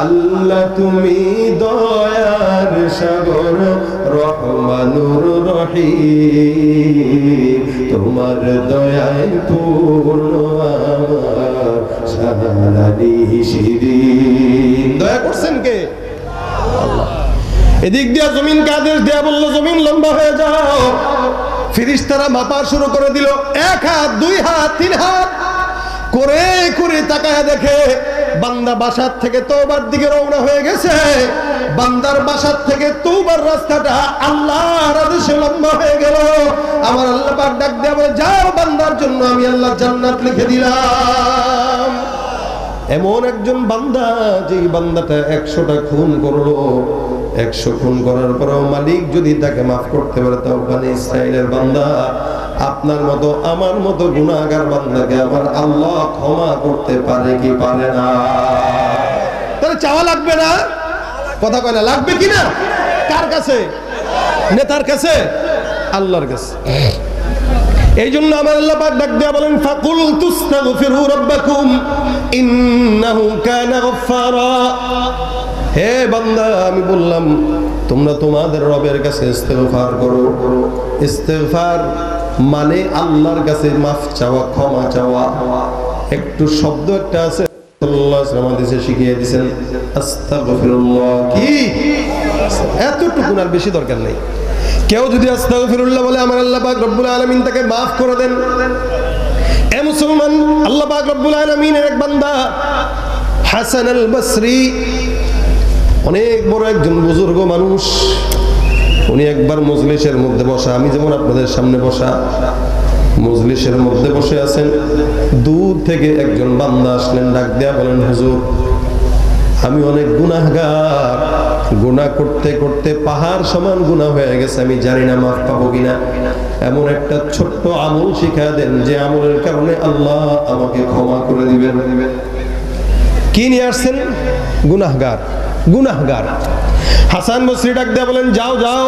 আল্লাহ তুমি দয়ার সাগর রহমানুর রহিম তোমার দয়ায় পূর্ণ আমার সারানি শিরি দয়া করছেন কে আল্লাহ এদিক দিয়া জমিনকে আদেশ দেয়া বললো জমিন লম্বা হয়ে যাও ফেরেশতারা মাপা শুরু করে দিল 1 হাত 2 হাত 3 হাত করে করে তাকায় দেখে বান্দা বাসার থেকে তওবার দিকে রওনা হয়ে গেছে বান্দার বাসার থেকে তওবার রাস্তাটা আল্লাহর আদেশে লম্বা হয়ে গেল আমার আল্লাহ পাক ডাক দেয়া বলে যাও বান্দার জন্য আমি আল্লাহ জান্নাত লিখে দিলাম এমন একজন বান্দা যেই বান্দাটা 100টা খুন করলো 100 খুন করার পরেও মালিক যদি তাকে মাফ করতে পারে তাও বনি ইসরাইলের বান্দা আপনার মতো আমার মতো গুনাহগার বান্দাকে আমার আল্লাহ ক্ষমা করতে পারে কি পারে না তাহলে চাওয়া লাগবে না কথা কয় না লাগবে কি না কার কাছে নেতার কাছে আল্লাহর কাছে এই জন্য আমার আল্লাহ পাক ডাক দিয়া বলেন ফাকুল তুস্তাগফিরু রাব্বাকুম ইন্নাহু কানা গফফারা হে বান্দা আমি বললাম তোমরা তোমাদের রবের কাছে ইস্তেগফার করো ইস্তেগফার মানে আল্লাহর কাছে মাফ চাওয়া ক্ষমা চাওয়া একটু শব্দ একটা আছে সাল্লাল্লাহু আলাইহি ওয়াসাল্লাম হাদিসে শিখিয়ে দিয়েছেন আস্তাগফিরুল্লাহ কি এতটুকু আর বেশি দরকার নেই কেউ যদি আস্তাগফিরুল্লাহ বলে আমার আল্লাহ পাক রব্বুল আলামিন তাকে maaf করে দেন এ মুসলমান আল্লাহ পাক রব্বুল আলামিনের এক বান্দা হাসান আল বসরি অনেক বড় একজন বুজুর্গ মানুষ উনি একবার মজলিসের মধ্যে বসা আমি যেমন আপনাদের সামনে বসা মজলিসের মধ্যে বসে আছেন দূর থেকে একজন বান্দা আসলেন ডাক দেয়া বলেন হুজুর আমি অনেক গুনাহগার গুনাহ করতে করতে পাহাড় সমান গুনাহ হয়ে গেছে আমি জানি না মাফ পাবো কিনা এমন একটা ছোট্ট আমল শিখিয়ে দেন যে আমলের কারণে আল্লাহ আমাকে ক্ষমা করে দিবেন কি নিয়ে আসছেন গুনাহগার গুনাহগার হাসান বসরি ডাক দেয়া বলেন যাও যাও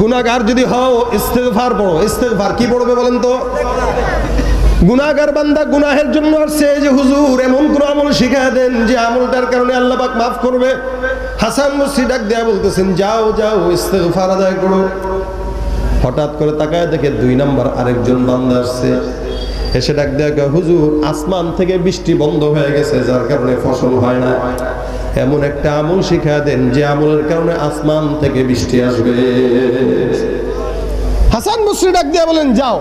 গুনাহগার যদি হও ইস্তেগফার পড়ো ইস্তেগফার কি পড়বে বলেন তো গুনাহগার বান্দা গুনাহের জন্য আসছে যে হুজুর এমন কোন আমল শিখিয়ে দেন যে আমলটার কারণে আল্লাহ পাক maaf করবে হাসান বসরি ডাক দেয়া বলতেছেন যাও যাও ইস্তেগফার আদায় করো হঠাৎ করে তাকায় দেখে 2 নাম্বার আরেকজন বান্দা আসছে এসে ডাক দেয়া কয় হুজুর আসমান থেকে বৃষ্টি বন্ধ হয়ে গেছে যার কারণে ফসল হয় না এমন একটা আমল শিখিয়ে দেন যে আমলের কারণে আসমান থেকে বৃষ্টি আসবে হাসান বসরি ডাক দেয়া বলেন যাও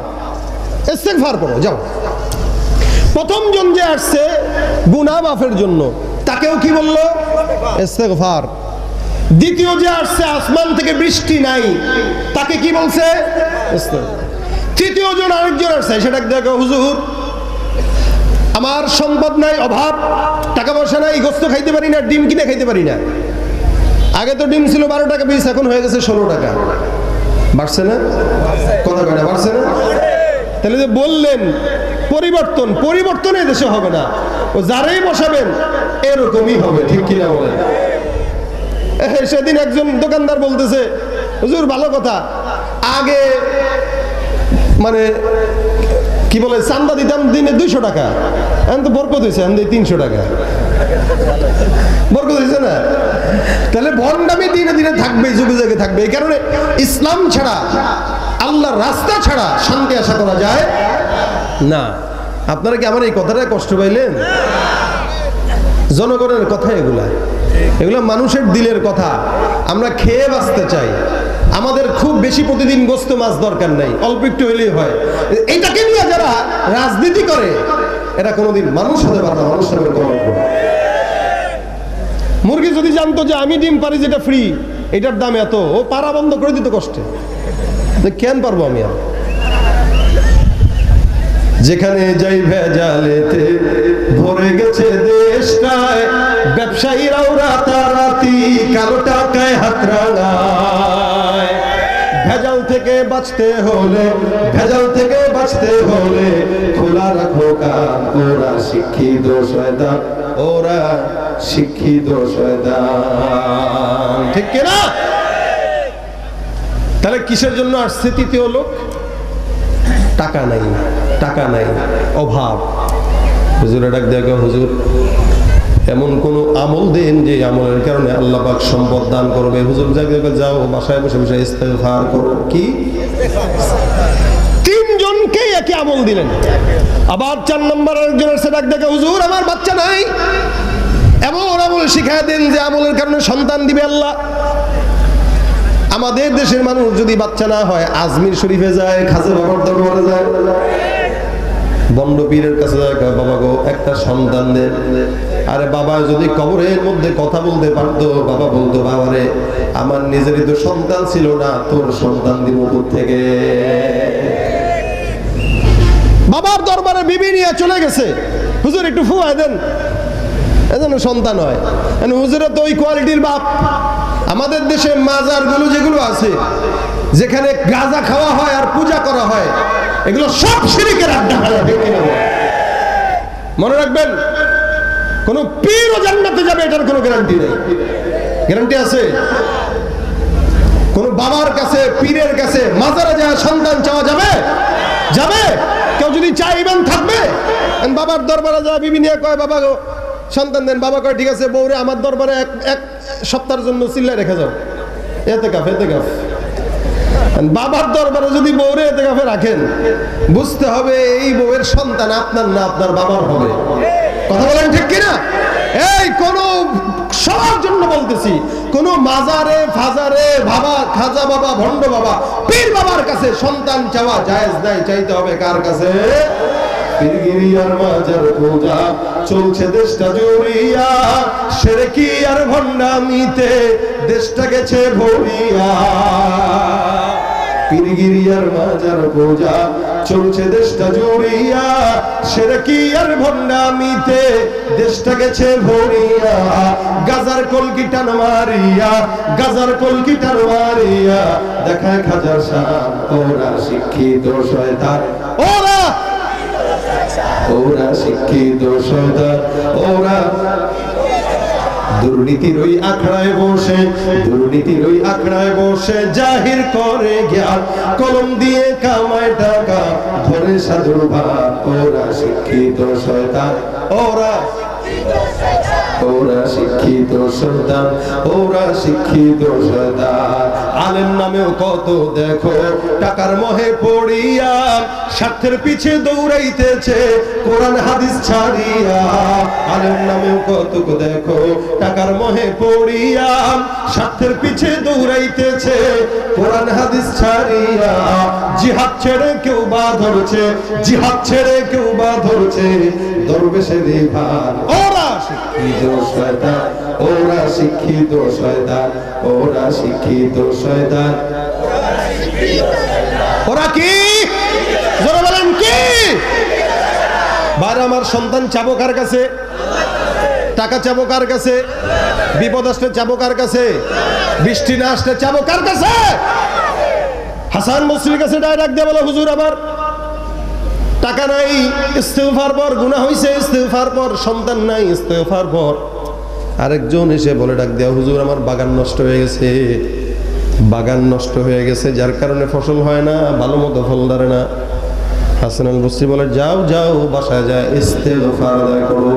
ইস্তেগফার করো যাও প্রথম জন যে আসছে গুনাহ মাফের জন্য তাকেও কি বললো ইস্তেগফার দ্বিতীয় যে আসছে আসমান থেকে বৃষ্টি নাই তাকে কি বলছে ইস্তেগফার তৃতীয় জন আরেকজন আসছে সেটা দেখো হুজুর আমার সম্পদ নাই অভাব টাকা পয়সা নাই গোস্ত খাইতে পারি না ডিম কিনে খাইতে পারি না আগে তো ডিম ছিল 12 টাকা পিস এখন হয়ে গেছে 16 টাকা বাড়ছে না কথা কয় না বাড়ছে না তাহলে যে বললেন পরিবর্তন পরিবর্তনে দেশে হবে না ও যারাই বসাবেন এরকমই হবে ঠিক কিনা বলেন সেদিন একজন দোকানদার বলতেছে হুজুর ভালো কথা আগে মানে কি বলে চান্দা দিতাম দিনে 200 টাকা এখন তো বরকত হয়েছে এখন 300 টাকা বরকত হয়েছে না তাহলে ভণ্ডামি দিনে দিনে থাকবে যুগে যুগে থাকবে এই কারণে ইসলাম ছাড়া আল্লাহর রাস্তা ছাড়া শান্তি আশা করা যায় না আপনারা কি আমার এই কথাটা কষ্ট পাইলেন জনগণের কথা এগুলা এগুলা মানুষের দিলের কথা আমরা খেয়ে বাঁচতে চাই আমাদের খুব বেশি প্রতিদিন গোস্ত মাছ দরকার নাই অল্প একটু হইলেই হয় এইটাকে নিয়ে যারা রাজনীতি করে এরা কোনোদিন মানুষ হতে পারে না মানুষ হবে মুরগি যদি জানতো যে আমি ডিম পারি যেটা ফ্রি এটার দাম এত ও পাড়া বন্ধ করে দিত কষ্টে কেন পারবো আমি আর যেখানে যাই ভেজালেতে ভরে গেছে দেশটায়, ব্যবসায়ীরাও রাতারাতি কালো টাকায় হাত রাঙায়। ভেজাল থেকে বাঁচতে হলে, ভেজাল থেকে বাঁচতে হলে খোলা রাখো কান, ওরা শিক্ষিত শয়তান, ওরা শিক্ষিত শয়তান। ঠিক কিনা? তাহলে কিসের জন্য আসছে তৃতীয় লোক? টাকা নাই, টাকা নাই, অভাব। হুজুরে ডাক দেখো, হুজুর এমন কোন আমল দেন যে আমলের কারণে আল্লাহ পাক সম্পদ দান করবে। হুজুর জায়গায় যাও, বাসায় বসে বসে ইস্তেগফার করো। কি তিনজনকে একই আমল দিলেন। আবার 4 নম্বর একজনের সে ডাক দেখে, হুজুর আমার বাচ্চা নাই, এমন আমল শিখায় দেন যে আমলের কারণে সন্তান দিবে আল্লাহ। আমাদের দেশের মানুষ যদি বাচ্চা না হয় আজমির শরীফে যায়, খাজা বাবার দরবারে যায়, বন্ড পীরের কাছে যায়, বাবা গো একটা সন্তান দেন। আরে বাবা যদি কবরের মধ্যে কথা বলতে পারতো, বাবা বলতো, বাবারে আমার নিজেরই তো সন্তান ছিল না, তোর সন্তান দিব থেকে। বাবার দরবারে বিবি নিয়ে চলে গেছে, হুজুর একটু ফুয়াই দেন, এজন্য সন্তান হয়। হুজুরে তো ওই কোয়ালিটির বাপ। আমাদের দেশে মাজার গুলো যেগুলো আছে, যেখানে গাঁজা খাওয়া হয় আর পূজা করা হয়, এগুলো সব শিরকের আড্ডা। মনে রাখবেন, কোন পীরও জান্নাতে যাবে এটার কোনো গ্যারান্টি নেই। গ্যারান্টি আছে? কোন বাবার কাছে, পীরের কাছে, মাজারে যায় সন্তান চাওয়া যাবে? যাবে? কেউ যদি চায় ইমান থাকবে? বাবার দরবারে যায়, বিবি নিয়ে কয়, বাবা গো সন্তান দেন। বাবা কয় ঠিক আছে, বউরে আমার দরবারে এক সপ্তাহের জন্য চিল্লায় রেখে যাও, এতেকাফ এতেকাফ। বাবার দরবারে যদি বউরে এতেকাফে রাখেন, বুঝতে হবে এই বউয়ের সন্তান আপনার না, আপনার বাবার হবে। কথা বলেন ঠিক কিনা? এই কোন সবার জন্য বলতেছি, কোন মাজারে ফাজারে বাবা, খাজা বাবা, ভণ্ড বাবা, পীর বাবার কাছে সন্তান চাওয়া জায়েজ নাই। চাইতে হবে কার কাছে? পীরগিরিয়ার মাজার পূজা চলছে দেশটা জুড়িয়া, শিরকি আর ভণ্ডামিতে দেশটা গেছে ভরিয়া। পীরগিরিয়ার মাজার পূজা চলছে দেশটা জুড়িয়া, শিরকি আর ভণ্ডামিতে দেশটা গেছে ভরিয়া। গাজার কলকিটান মারিয়া, গাজার কলকিটান মারিয়া দেখায় খাজার শান, ওরা শিক্ষিত শয়তান, ওরা ওরা শিক্ষিত শয়তান, ওরা দুর্নীতির ওই আখড়ায় বসে, দুর্নীতির ওই আখড়ায় বসে জাহির করে জ্ঞান, কলম দিয়ে কামায় টাকা ধরে সাধুর ভাব। ওরা শিক্ষিত শয়তান, ওরা ওরা শিক্ষিত সন্তান, ওরা শিক্ষিত শয়তান। আলেম নামেও কত দেখো টাকার মোহে পড়িয়া, স্বার্থের পিছে দৌড়াইতেছে কোরআন হাদিস ছাড়িয়া। আলেম নামেও কত দেখো টাকার মোহে পড়িয়া, স্বার্থের পিছে দৌড়াইতেছে কোরআন হাদিস ছাড়িয়া। জিহাদ ছেড়ে কেউ বা ধরছে, জিহাদ ছেড়ে কেউ বা ধরছে দরবেশের ভান। ওরা শিক্ষিত শয়তান, ওরা শিক্ষিত শয়তান, ওরা শিক্ষিত শয়তান। ওরা কি? জোরে বলেন কি? বার আমার সন্তান চাবো কার কাছে? টাকা চাবো কার কাছে? বিপদ আসলে চাবো কার কাছে? বৃষ্টি না আসলে চাবো কার কাছে? হাসান বসরির কাছে ডাইরেক্ট দিয়ে বলো, হুজুর আমার টাকা নাই, ইস্তেগফার পর, গুনাহ হইছে ইস্তেগফার পর, সন্তান নাই ইস্তেগফার পর। আরেকজন এসে বলে ডাক দেয়া, হুজুর আমার বাগান নষ্ট হয়ে গেছে, বাগান নষ্ট হয়ে গেছে, যার কারণে ফসল হয় না, ভালো মতো ফল ধরে না। হাসান আল বসরি বলে, যাও যাও বাসায় যায় ইস্তেগফার আদায় করো।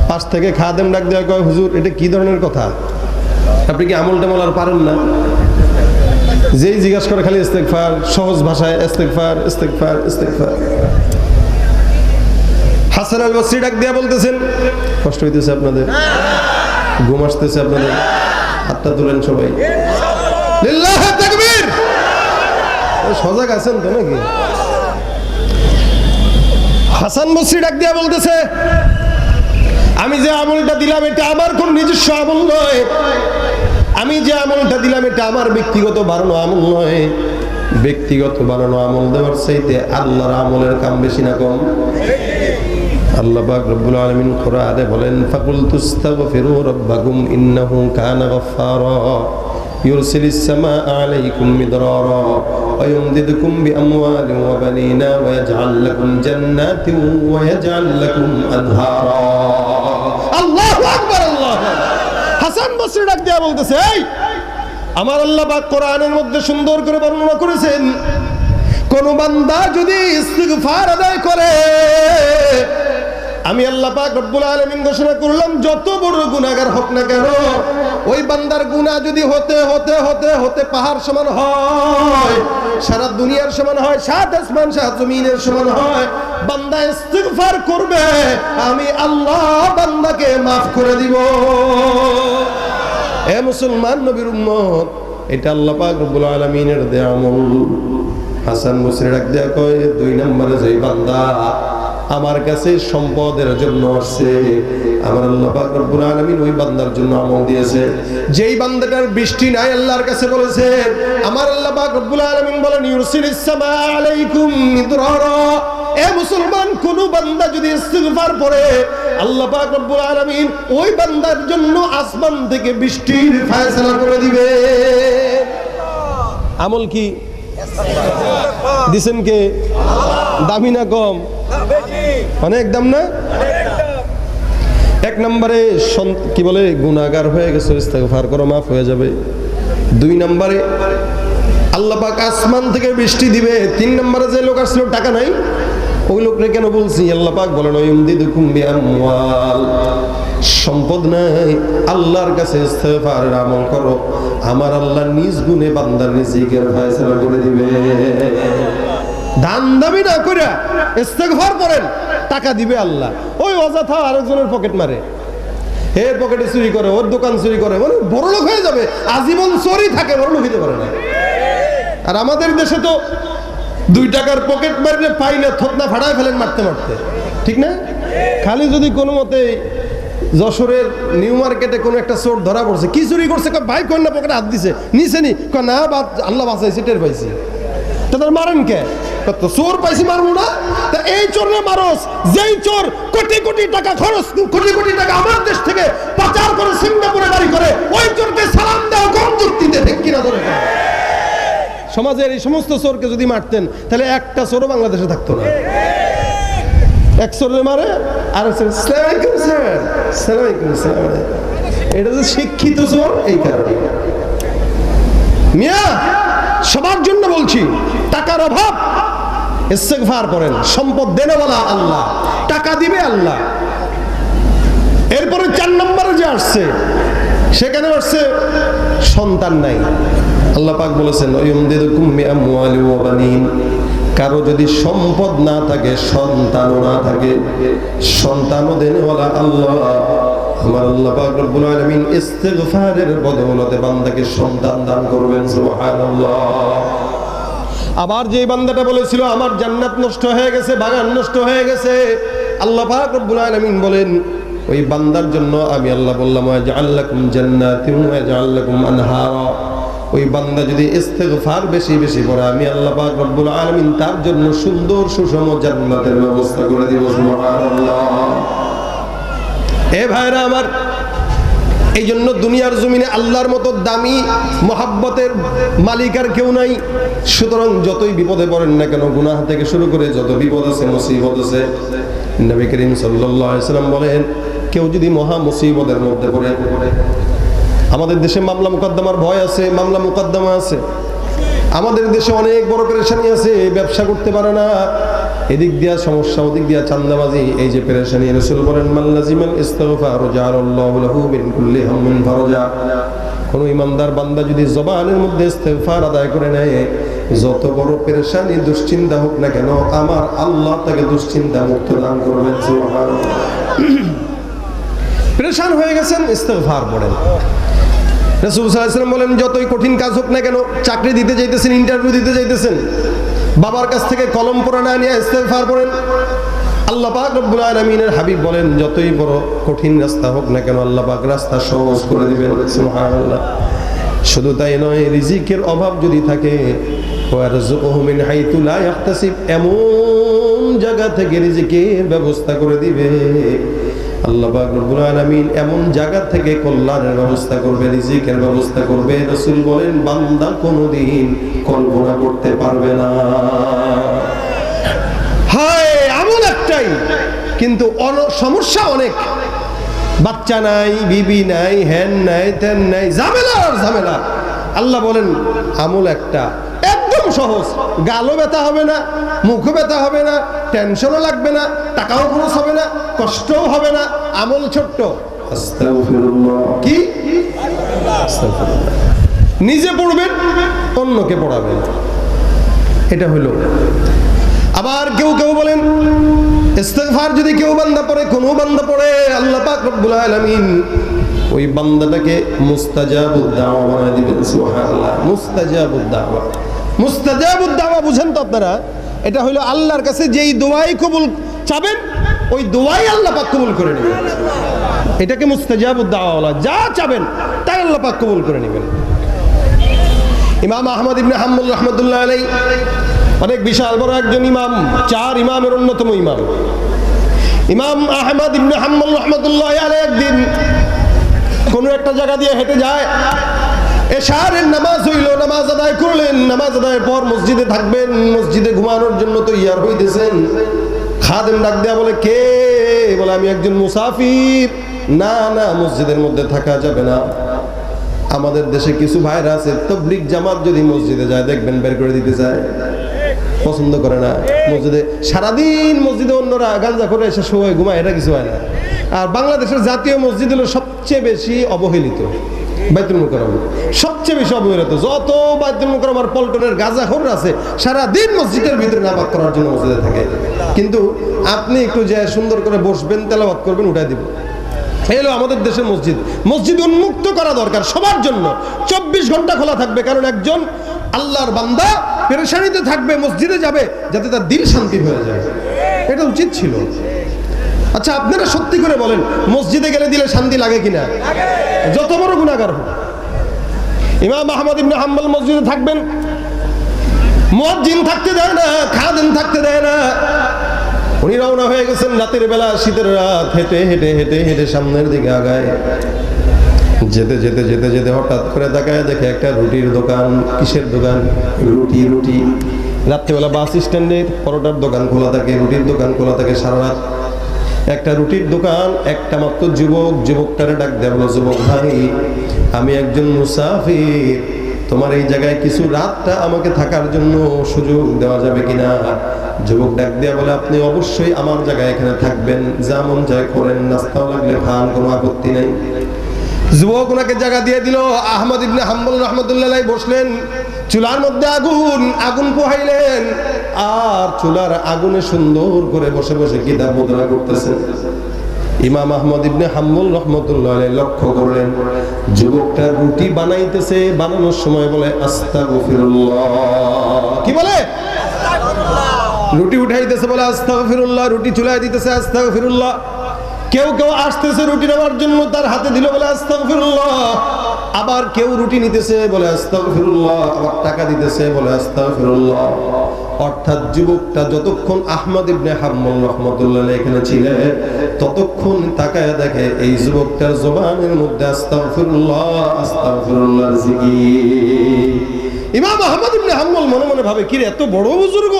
পাশ থেকে খাদেম ডাক দেওয়া, কয় হুজুর এটা কি ধরনের কথা? আপনি কি আমল টামল আর পারেন না? যেই জিজ্ঞাসা করে খালি ইস্তেগফার, সহজ ভাষায় ইস্তেগফার ইস্তেগফার ইস্তেগফার। হাসান আল বসরি ডাক দিয়া বলতেছেন, কষ্ট হইতেছে আপনাদের, ঘুম আসতেছে আপনাদের, হাতটা তুলেন সবাই, লিল্লাহি তাকবীর। সজাগ আছেন তো নাকি? হাসান বসরি ডাক দিয়া বলতেছে, আমি যে আমলটা দিলাম এটা আমার কোন নিজস্ব আমল নয়, আমি যে আমলটা দিলাম এটা আমার ব্যক্তিগত বানানো আমল নয়, ব্যক্তিগত বানানো আমল দেওয়ার চাইতে আল্লাহর আমলের কাম বেশি না কম? আল্লাহ পাক রব্বুল আলামিন কোরআনে বলেন ফাকুল তুস্তাগফিরু রাব্বাকুম ইন্নাহু কানা গাফফারা ইউরসিলিস সামাআ আলাইকুম মিদরারা ওয়া ইউমদিদুকুম বিআমওয়ালিন ওয়া বানিনা ওয়া ইয়াজআল লাকুম জান্নাতিন ওয়া ইয়াজআল লাকুম আনহারা। আল্লাহু আকবার, আল্লাহু আকবার। হাসান বসরি ডাক দিয়া বলতেছে, এই আমার আল্লাহ পাক কোরআনের মধ্যে সুন্দর করে বর্ণনা করেছেন, কোন বান্দা যদি ইস্তিগফার আদায় করে, আমি আল্লাহ পাক রব্বুল আলামিন ঘোষণা করলাম যত বড় গুনাহগার হোক না কেন, ওই বান্দার গুনাহ যদি হতে হতে হতে হতে পাহাড় সমান হয়, সারা দুনিয়ার সমান হয়, সাত আসমান সাত জমিনের সমান হয়, বান্দা ইস্তিগফার করবে, আমি আল্লাহ বান্দাকে মাফ করে দিব। এ মুসলমান নবীর উম্মত, এটা আল্লাহ পাক রব্বুল আলামিনের দেয়া আমল। হাসান বসরি ডাক দেয়া কয়, 2 নম্বরে যে বান্দা আমার কাছে সম্পদের জন্য আসছে, আমার আল্লাহ পাক রব্বুল আলামিন ওই বান্দার জন্য আমল দিয়েছে। যেই বান্দাটার বৃষ্টি নাই আল্লাহর কাছে বলেছে, আমার আল্লাহ পাক রব্বুল আলামিন বলেন ইউরসিলিস সামাআ আলাইকুম মিদরারা। এ মুসলমান, কোন বান্দা যদি ইস্তিগফার পড়ে, আল্লাহ পাক রব্বুল আলামিন ওই বান্দার জন্য আসমান থেকে বৃষ্টির ফয়সালা করে দিবে। আমল কি দিছেন কে? দামি না কম? অনেক দাম না? 1 নম্বরে কি বলে, গুনাহগার হয়ে গেছে, ইস্তিগফার করো, মাফ হয়ে যাবে। 2 নম্বরে আল্লাহ পাক আসমান থেকে বৃষ্টি দিবে। 3 নম্বরে যে লোক আসলো টাকা নাই, ওই লোকরে কেন বলছি? আল্লাহ পাক বলেন ইউমদিদুকুম বিআমওয়াল, সম্পদ নাই, আল্লাহর কাছে ইস্তিগফারের আমল করো, আমার আল্লাহ নিজ গুণে বান্দার রিজিকের ফয়সালা করে দিবে। দান দাবি না কইরা ইস্তিগফার করেন, টাকা দিবে আল্লাহ। ওই অযথা আরেকজনের পকেট মারে, এর পকেটে চুরি করে, ওর দোকান চুরি করে, মানে বড় লোক হয়ে যাবে, আজীবন চোরই থাকে, বড় লোক হতে পারে না। আর আমাদের দেশে তো 2 টাকার পকেট মারলে পাইলে থতনা ফাটায় ফেলেন মারতে মারতে, ঠিক না? খালি যদি কোনো মতে যশোরের নিউ মার্কেটে কোনো একটা চোর ধরা পড়ছে, কি চুরি করছে, ভাই কন্যা পকেটে হাত দিছে, নিচে নি না, আল্লাহ বাঁচাইছে, টের পাইছি, তাদের মারেন কে? চোর পাইছি মারবো না? তা এই চোরে মারস, যেই চোর কোটি কোটি টাকা খরচ, কোটি কোটি টাকা আমার দেশ থেকে পাচার করে সিঙ্গাপুরে বাড়ি করে, ওই চোরকে সালাম দাও কোন যুক্তিতে, ঠিক কিনা? ধরে সমাজের এই সমস্ত চোরকে যদি মারতেন, তাহলে একটা চোরও বাংলাদেশে থাকতো না। এক চোরে মারে আর এটা যে শিক্ষিত চোর, এই কারণে। মিয়া, সবার জন্য বলছি, টাকার অভাব, ইস্তিগফার করেন, সম্পদ দেনেওয়ালা আল্লাহ, টাকা দিবে আল্লাহ। এরপরে 4 নম্বরে যে আসছে, সেখানে আসছে সন্তান নাই। আল্লাহ পাক বলেছেন ইউমদিদুকুম বিআমওয়ালি ওয়া বানিন, কারো যদি সম্পদ না থাকে, সন্তানও না থাকে, সন্তানও দেনেওয়ালা আল্লাহ, আমার আল্লাহ পাক রব্বুল আলামিন ইস্তিগফারের বদৌলতে বান্দাকে সন্তান দান করবেন। সুবহানাল্লাহ। আবার যে বান্দাটা বলেছিল আমার জান্নাত নষ্ট হয়ে গেছে, বাগান নষ্ট হয়ে গেছে, আল্লাহ পাক রব্বুল আলামিন বলেন ওই বান্দার জন্য আমি আল্লাহ বললাম ওয়াজআল লাকুম জান্নাতিন ওয়াজআল লাকুম আনহারা। ওই বান্দা যদি ইস্তিগফার বেশি বেশি করে, আমি আল্লাহ পাক রব্বুল আলামিন তার জন্য সুন্দর সুষম জান্নাতের ব্যবস্থা করে দিব। সুবহানাল্লাহ। এ ভাইরা আমার, এই জন্য দুনিয়ার জমিনে আল্লাহর মতো দামি মহাব্বতের মালিক আর কেউ নাই। সুতরাং যতই বিপদে পড়েন না কেন, গুনাহ থেকে শুরু করে যত বিপদ আছে, মুসিবত আছে, নবী করিম সাল্লাল্লাহু আলাইহি সাল্লাম বলেন, কেউ যদি মহা মুসিবতের মধ্যে পড়ে, আমাদের দেশে মামলা মুকদ্দমার ভয় আছে, মামলা মুকদ্দমা আছে, আমাদের দেশে অনেক বড় পেরেশানি আছে, ব্যবসা করতে পারে না, এদিক দিয়া সমস্যা, ওদিক দিয়া চান্দাবাজি, এই যে পেরেশানি। রাসূল বলেন মাল্লাজিমাল ইস্তিগফার জাআলাল্লাহু লাহু মিন কুল্লি হাম্মিন ফারজা। কোন ইমানদার বান্দা যদি জবানের মধ্যে ইস্তিগফার আদায় করে নেয়, যত বড় পেরেশানি দুশ্চিন্তা হোক না কেন, আমার আল্লাহ তাকে দুশ্চিন্তা মুক্ত দান করবেন। সুবহানাল্লাহ। পেরেশান হয়ে গেছেন, ইস্তিগফার পড়েন। রাসূল সাল্লাল্লাহু আলাইহি ওয়াসাল্লাম বলেন যতই কঠিন কাজ হোক না কেন, চাকরি দিতে যাইতেছেন, ইন্টারভিউ দিতে যাইতেছেন, বাবার কাছ থেকে কলম পড়া না নিয়ে ইস্তিগফার পড়েন। আল্লাহ পাক রব্বুল আলামিনের হাবিব বলেন যতই বড় কঠিন রাস্তা হোক না কেন, আল্লাহ পাক রাস্তা সহজ করে দিবেন। সুবহানাল্লাহ। শুধু তাই নয়, রিজিকের অভাব যদি থাকে, ওয়ারযুকুহু মিন হাইতু লা ইয়াহতাসিব, এমন জায়গা থেকে রিজিকের ব্যবস্থা করে দিবে আল্লাহ পাক রব্বুল আলামিন। এমন জায়গা থেকে কল্যাণের ব্যবস্থা করবে, রিজিকের ব্যবস্থা করবে, রাসূল বলেন বান্দা কোনোদিন কল্পনা করতে পারবে না। হায় আমল একটাই, কিন্তু সমস্যা অনেক। বাচ্চা নাই, বিবি নাই, হ্যান নাই, তেন নাই, ঝামেলা আর ঝামেলা। আল্লাহ বলেন আমল একটা, একদম সহজ, গালও ব্যথা হবে না, মুখও ব্যথা হবে না, টেনশনও লাগবে না, টাকাও খরচ হবে না, কষ্টও হবে না, আমল ছোট্ট। আস্তাগফিরুল্লাহ। কি আস্তাগফিরুল্লাহ। নিজে পড়বেন, অন্যকে পড়াবেন, এটা হলো। আবার কেউ কেউ বলেন ইস্তিগফার যদি কেউ বান্দা পড়ে, কোনো বান্দা পড়ে, আল্লাহ পাক রব্বুল আলামিন ওই বান্দাটাকে মুস্তাজাবুদ দাওয়া বানায় দিবেন। সুবহানাল্লাহ। মুস্তাজাবুদ দাওয়া, মুস্তাজাবুদ দাওয়া বুঝেন তো আপনারা? এটা হলো আল্লাহর কাছে যেই দোয়াই কবুল চাবেন, ওই দোয়াই আল্লাহ পাক কবুল করে নেবেন। এটাকে মুস্তাজাবুদ দাওয়া বলা। যা চাবেন তাই আল্লাহ পাক কবুল করে নেবেন। ইমাম আহমদ ইবনে হাম্বল রাহমাতুল্লাহ আলাইহি অনেক বিশাল বড় একজন ইমাম, 4 ইমামের অন্যতম ইমাম। ইমাম আহমদ ইবনে হাম্বল রাহমাতুল্লাহ আলাইহি একদিন কোন একটা জায়গা দিয়ে হেঁটে যায়, এশারের নামাজ হইল, নামাজ আদায় করলেন, নামাজ আদায়ের পর মসজিদে থাকবেন, মসজিদে ঘুমানোর জন্য তৈয়ার হইতেছেন। খাদেম ডাক দেয়া বলে, কে? বলে আমি একজন মুসাফির। না না, মসজিদের মধ্যে থাকা যাবে না। আমাদের দেশে কিছু ভাইরা আছে, তাবলীগ জামাত যদি মসজিদে যায় দেখবেন বের করে দিতে চায়, পছন্দ করে না। মসজিদে সারাদিন মসজিদে অন্যরা গাঁজা করে এসে সময় ঘুমায়, এটা কিছু হয় না। আর বাংলাদেশের জাতীয় মসজিদ হলো সবচেয়ে বেশি অবহেলিত, বাইতুল মুকাররম সবচেয়ে বেশি অবহেলিত। যত বাইতুল মুকাররম আর পল্টনের গাঁজাখোর আছে সারাদিন মসজিদের ভিতরে নামাজ করার জন্য মসজিদে থাকে, কিন্তু আপনি একটু যে সুন্দর করে বসবেন, তেলাওয়াত করবেন, উঠাই দিব। এলো আমাদের দেশের মসজিদ। মসজিদ উন্মুক্ত করা দরকার সবার জন্য, 24 ঘন্টা খোলা থাকবে। কারণ একজন আল্লাহর বান্দা পেরেশানিতে থাকবে, মসজিদে যাবে যাতে তার দিল শান্তি হয়ে যায়, এটা উচিত ছিল। আচ্ছা আপনারা সত্যি করে বলেন, মসজিদে গেলে দিলে শান্তি লাগে কিনা? যত বড় গুনাহগার হোক। ইমাম আহমদ ইবনে হাম্বল মসজিদে থাকবেন, মুয়াজ্জিন থাকতে দেয় না, খাদেম থাকতে দেয় না। উনি রওনা হয়ে গেছেন রাতের বেলা, শীতের রাত, হেঁটে হেঁটে হেঁটে হেঁটে সামনের দিকে আগায়। যেতে যেতে যেতে যেতে হঠাৎ করে তাকায় দেখে একটা রুটির দোকান। কিসের দোকান? রুটি। রুটি। রাত্রিবেলা বাস স্ট্যান্ডের পরোটার দোকান খোলা থাকে, রুটির দোকান খোলা থাকে সারা রাত। একটা রুটির দোকান, একটা মাত্র যুবকটারে ডাক দেয়া বলো, যুবক ভাই আমি একজন মুসাফির, তোমার এই জায়গায় কিছু রাতটা আমাকে থাকার জন্য সুযোগ দেওয়া যাবে কিনা? যুবক ডাক দেয়া বলে, আপনি অবশ্যই আমার জায়গায় এখানে থাকবেন, যেমন যায় করেন, নাস্তাও লাগলে খান, কোনো আপত্তি নেই। যুবক ওনাকে জায়গা দিয়ে দিল। আহমদ ইবনে হাম্বল রাহমাতুল্লাহ আলাইহি বসলেন, চুলার মধ্যে আগুন পোহাইলেন, আর চুলার আগুনে সুন্দর করে বসে বসে কিতাব মুদ্রা করতেছেন। ইমাম আহমদ ইবনে হাম্বল রাহমাতুল্লাহ আলাইহি লক্ষ্য করলেন যুবকটা রুটি বানাইতেছে, বানানোর সময় বলে আস্তাগফিরুল্লাহ। কি বলে? রুটি উঠাইতেছে বলে আস্তাগফিরুল্লাহ, রুটি চুলায় দিতেছে আস্তাগফিরুল্লাহ। কেউ কেউ আসতেছে রুটি নেওয়ার জন্য, তার হাতে দিল বলে আস্তাগফিরুল্লাহ। আবার কেউ রুটি নিতেছে বলে আস্তাগফিরুল্লাহ, আবার টাকা দিতেছে বলে আস্তাগফিরুল্লাহ। অর্থাৎ যুবকটা যতক্ষণ আহমদ ইবনে হাম্বল রাহমাতুল্লাহ আলাইহি এখানে ছিলেন, ততক্ষণ তাকায় দেখে এই যুবকটার জবানের মধ্যে আস্তাগফিরুল্লাহ আস্তাগফিরুল্লাহর জিকির। ইমাম আহমদ ইবনে হাম্বল মনে মনে ভাবে, কি রে, এত বড় বুজুর্গ,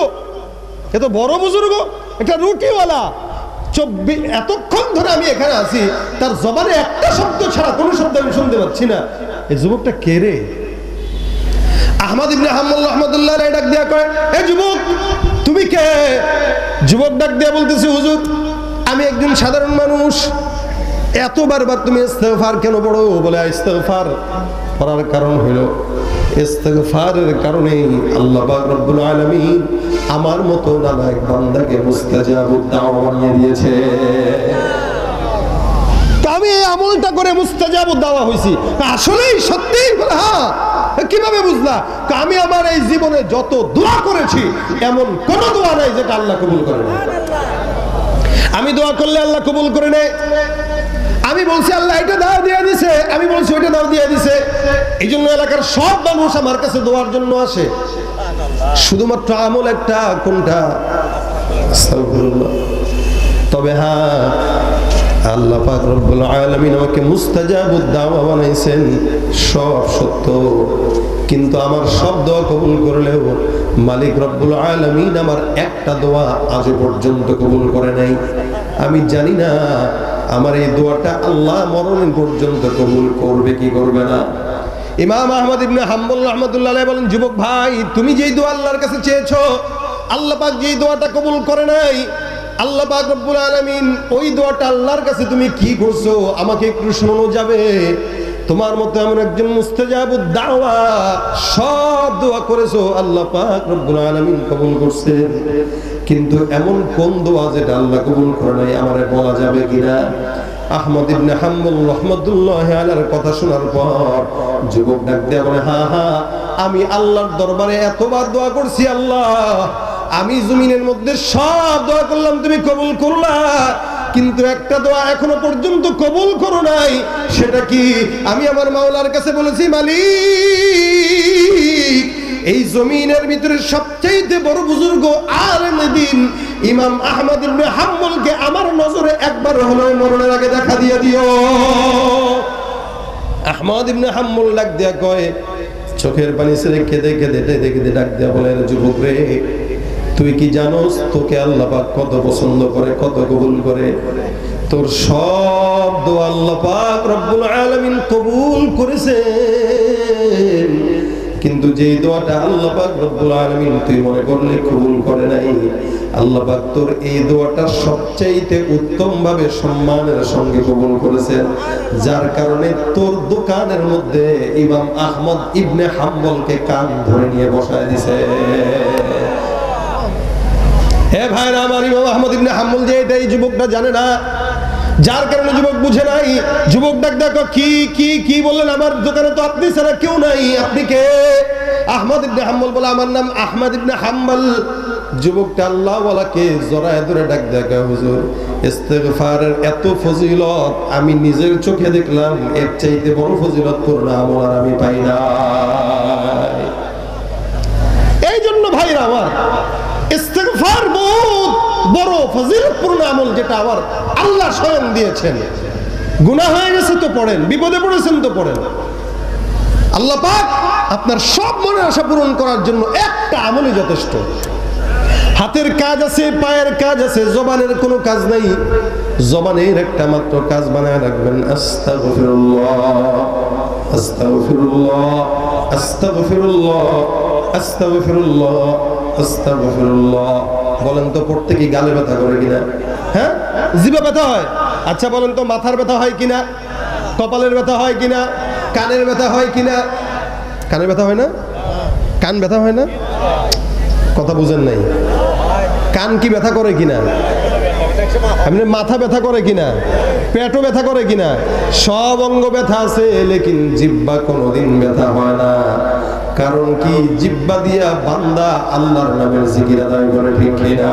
এত বড় বুজুর্গ, একটা রুটিওয়ালা, এতক্ষণ ধরে আমি এখানে আছি, তার জবানে একটা শব্দ ছাড়া কোনো শব্দ আমি শুনতে পাচ্ছি না, এই যুবকটা কে রে? আহমদ ইবনে হাম্বল রাহমাতুল্লাহ আলাইহি ডাক দিয়া কয়, এ যুবক তুমি কে? যুবক ডাক দিয়া বলতেছে, হুজুর আমি একজন সাধারণ মানুষ। এত বারবার তুমি ইস্তেগফার কেন পড়ো? বলে ইস্তেগফার পড়ার কারণ হলো, ইস্তেগফারের কারণে আল্লাহ পাক রব্বুল আলামিন আমার মতো নালায়েক বান্দাকে মুস্তাজাবুদ দাওয়া বানিয়ে দিয়েছে। আমি এই আমলটা করে মুস্তাজাবুদ দাওয়া হইছি। আসলেই সত্যি? হ্যাঁ। কিভাবে বুঝলা? আমি আমার এই জীবনে যত দোয়া করেছি এমন কোন দোয়া নাই যেটা আল্লাহ কবুল করে না। আমি দোয়া করলে আল্লাহ কবুল করে নেয়। আমি বলছি আল্লাহ এটা দাও দিয়ে দিছে, আমি বলছি ওইটা দাও দিয়ে দিছে। এই জন্য এলাকার সব মানুষ আমার কাছে দোয়ার জন্য আসে। শুধুমাত্র আমল একটা, কোনটা? আস্তাগফিরুল্লাহ। তবে হ্যাঁ, আল্লাহ পাক রব্বুল আলামিন আমাকে মুস্তাজাবুদ দাওয়া বানাইছেন, সব সত্য। কিন্তু আমার সব দোয়া কবুল করলেও মালিক রব্বুল আলামিন আমার একটা দোয়া আজ পর্যন্ত কবুল করে নাই। আমি জানি না আমার এই দোয়াটা আল্লাহ মরণ পর্যন্ত কবুল করবে কি করবে না। ইমাম আহমদ ইবনে হাম্বল রাহমাতুল্লাহ আলাইহি বলেন, যুবক ভাই, তুমি যেই দোয়া আল্লাহর কাছে চেয়েছো, আল্লাহ পাক যেই দোয়াটা কবুল করে নাই, আল্লাহ পাক রব্বুল আলামিন ওই দোয়াটা আল্লাহর কাছে তুমি কি করছো আমাকে একটু শোনানো যাবে? তোমার মতো এমন একজন মুস্তাজাবুদ দাওয়া, সব দোয়া করেছো, আল্লাহ পাক রব্বুল আলামিন কবুল করছেন, কিন্তু এমন কোন দোয়া যেটা আল্লাহ কবুল করে নাই আমারে বলা যাবে কিনা? আহমদ ইবনে হাম্বল রাহমাতুল্লাহি আলাইহির কথা শোনার পর যুবক ডাক দিয়ে বলে, হ্যাঁ হ্যাঁ, আমি আল্লাহর দরবারে এতবার দোয়া করছি, আল্লাহ আমি জমিনের মধ্যে সব দোয়া করলাম, তুমি কবুল করলা, কিন্তু একটা দোয়া এখনো পর্যন্ত কবুল করো নাই। সেটা কি? আমি আমার মাওলার কাছে বলেছি, মালিক, এই জমিনের ভিতরে সবচেয়ে বড় বুজুর্গ আলেম দ্বীন ইমাম আহমদ ইবনে হাম্বলকে আমার নজরে একবার হলেও মরণের আগে দেখা দিয়ে দিও। আহমদ ইবনে হাম্বল ডাক দিয়া কয়, চোখের পানি ছেড়ে কেঁদে কেঁদে কেঁদে কেঁদে ডাক দিয়া বলে, যুবক রে, তুই কি জানোস তোকে আল্লাহ পাক কত পছন্দ করে, কত কবুল করে? তোর সব দোয়া আল্লাহ পাক রব্বুল আলামিন কবুল করেছেন, কিন্তু যেই দোয়াটা আল্লাহ পাক রব্বুল আলামিন তুই মনে করলে কবুল করে নাই, আল্লাহ পাক তোর এই দোয়াটা সবচাইতে উত্তম ভাবে সম্মানের সঙ্গে কবুল করেছেন, যার কারণে তোর দোকানের মধ্যে ইমাম আহমদ ইবনে হাম্বলকে কান ধরে নিয়ে বসায় দিছে। হে ভাইরা আমার, ইমাম আহমদ ইবনে হাম্বল যে এটা এই যুবকটা জানে না, যার কারণে যুবক বুঝে নাই। যুবক ডাক দেখো, কি কি কি বললেন? আমার দোকানে তো আপনি ছাড়া কেউ নাই, আপনি কে? আহমদ ইবনে হাম্বল বলে, আমার নাম আহমদ ইবনে হাম্বল। যুবকটা আল্লাহ ওয়ালাকে জড়ায় ধরে ডাক দেখো, হুজুর, ইস্তেগফারের এত ফজিলত আমি নিজের চোখে দেখলাম, এর চাইতে বড় ফজিলত পূর্ণ আমল আর আমি পাই না। এই জন্য ভাইরা আমার, ইস্তেগফার বহুত বড় ফজিলতপূর্ণ আমল, যেটা আমার আল্লাহ স্বয়ং দিয়েছেন। গুনাহ হয়ে গেছে তো পড়েন, বিপদে পড়েছেন তো পড়েন। আল্লাহ পাক আপনার সব মনের আশা পূরণ করার জন্য একটা আমলই যথেষ্ট। হাতের কাজ আছে, পায়ের কাজ আছে, জবানের কোনো কাজ নাই, জবানের একটা মাত্র কাজ বানায় রাখবেন, আস্তাগফিরুল্লাহ আস্তাগফিরুল্লাহ আস্তাগফিরুল্লাহ আস্তাগফিরুল্লাহ আস্তাগফিরুল্লাহ। বলেন তো, পড়তে কি গালে ব্যথা করে কিনা? হ্যাঁ, জিভে ব্যথা হয়। আচ্ছা বলেন তো, মাথার ব্যথা হয় কিনা? কপালের ব্যথা হয় কিনা? কানের ব্যথা হয় কিনা? কানের ব্যথা হয় না? কান ব্যথা হয় না? কথা বুঝেন নাই। কান কি ব্যথা করে কিনা? এমনি মাথা ব্যথা করে কিনা? পেটও ব্যথা করে কিনা? সব অঙ্গ ব্যথা আছে, লেকিন জিহ্বা কোনোদিন ব্যথা হয় না। কারণ কি? জিহ্বা দিয়া বান্দা আল্লাহর নামের জিকির আদায় করে, ঠিক কিনা?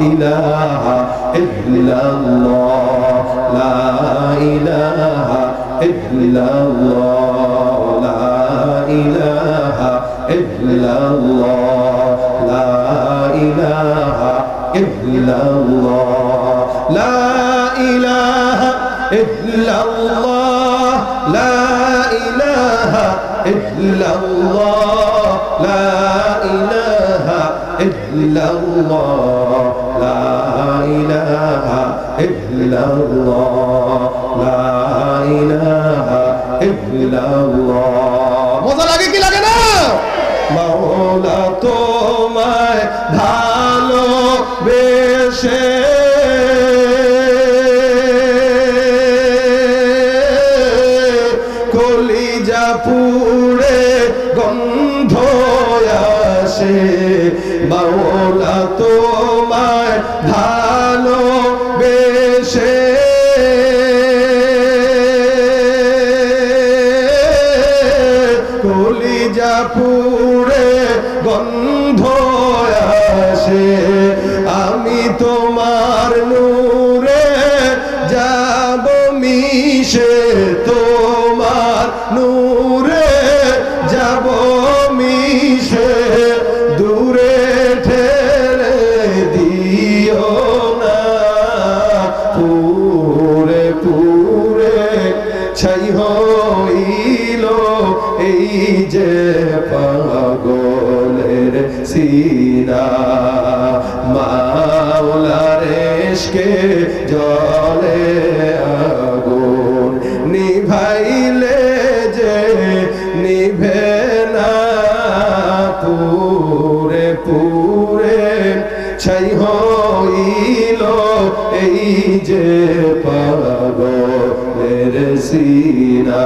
ইলাহা ইল্লাল্লাহ, লা ইলাহা ইল্লাল্লাহ, লা ইলাহা ইল্লাল্লাহ, লা ইলাহা ইল্লাল্লাহ, লা ইলাহা ইল্লাল্লাহ, লা ইলাহা ইল্লাল্লাহ, লা ইলাহা ইল্লাল্লাহ, লা ইলাহা ইল্লাল্লাহ, লা ইলাহা ইল্লাল্লাহ। মজা লাগে কি লাগে না? মাওলা তোমায় ভালোবেসে কলিজা পুড়ে গন্ধ আসে, মাওলা তোমায় ভালোবেসে কলিজা পুড়ে গন্ধ আসে, আমি তোমার নূরে যাব মিশে তোমার নূরে যাব মিশে, দূরে ঠেলে দিও না, পুরে পুরে ছাই হইল এই যে পাগলের সিনা, মাওলার ইশকে জলে আগুন নিভাইলে যে নিভে না, পুরে পুরে ছাই হইল এই যে পাগলের সিনা,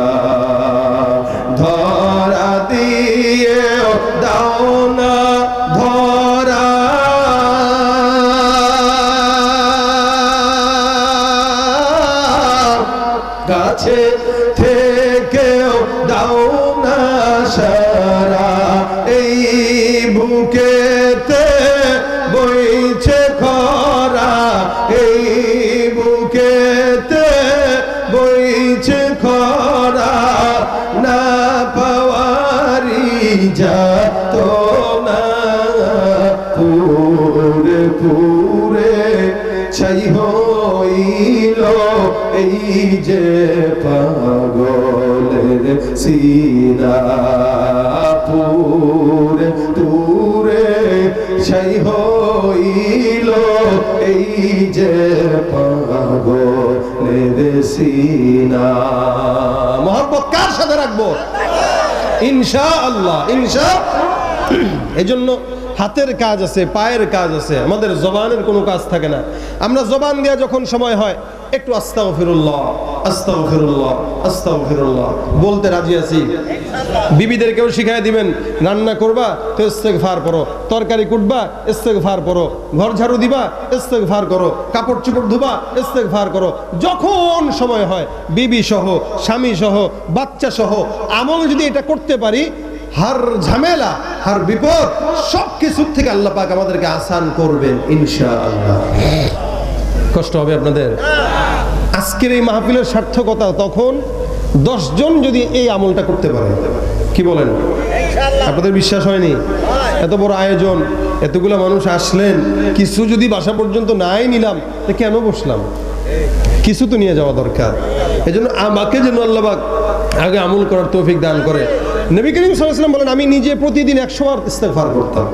ধরা দিয়ে দাও না ধরা, কাছে থেকেও দাও না সারা, এই বুকেতে বইছে খরা, এই বুকেতে বইছে খরা, না পাওয়ারি যাত না, পুরে পুরে ছাই হইল এই যে পাগলের সিনা, পুরে পুরে ছাই হইল এই যে পাগলের সিনা। মহব্বত কার সাথে রাখবো? ইনশাআল্লাহ, এজন্য হাতের কাজ আছে, পায়ের কাজ আছে, আমাদের জবানের কোনো কাজ থাকে না। আমরা জবান দিয়ে যখন সময় হয় একটু আস্তাগফিরুল্লাহ আস্তাগফিরুল্লাহ আস্তাগফিরুল্লাহ বলতে রাজি আছি। বিবিদেরকেও শিখাই দিবেন, রান্না করবা তো ইস্তেগফার করো, তরকারি কুটবা ইস্তেগফার করো, ঘর ঝাড়ু দিবা ইস্তেগফার করো, কাপড় চোপড় ধুবা ইস্তেগফার করো। যখন সময় হয় বিবি সহ, স্বামী সহ, বাচ্চা সহ আমল যদি এটা করতে পারি, হার ঝামেলা, হার বিপদ সব কিছুর থেকে আল্লাহ পাক আমাদেরকে আসান করবেন ইনশাআল্লাহ। কষ্ট হবে আপনাদের? আজকের এই মাহফিলের সার্থকতা তখন 10 জন যদি এই আমলটা করতে পারে। কি বলেন? আপনাদের বিশ্বাস হয়নি? এত বড় আয়োজন, এতগুলো মানুষ আসলেন, কিছু যদি বাসা পর্যন্ত নাই নিলাম তো কেন বসলাম? কিছু তো নিয়ে যাওয়া দরকার। এজন্য আমাকে যেন আল্লাহ পাক আগে আমল করার তৌফিক দান করে। নবী করিম সাল্লাল্লাহু আলাইহি ওয়াসাল্লাম বলেন, আমি নিজে প্রতিদিন 100 বার ইস্তেগফার করতাম।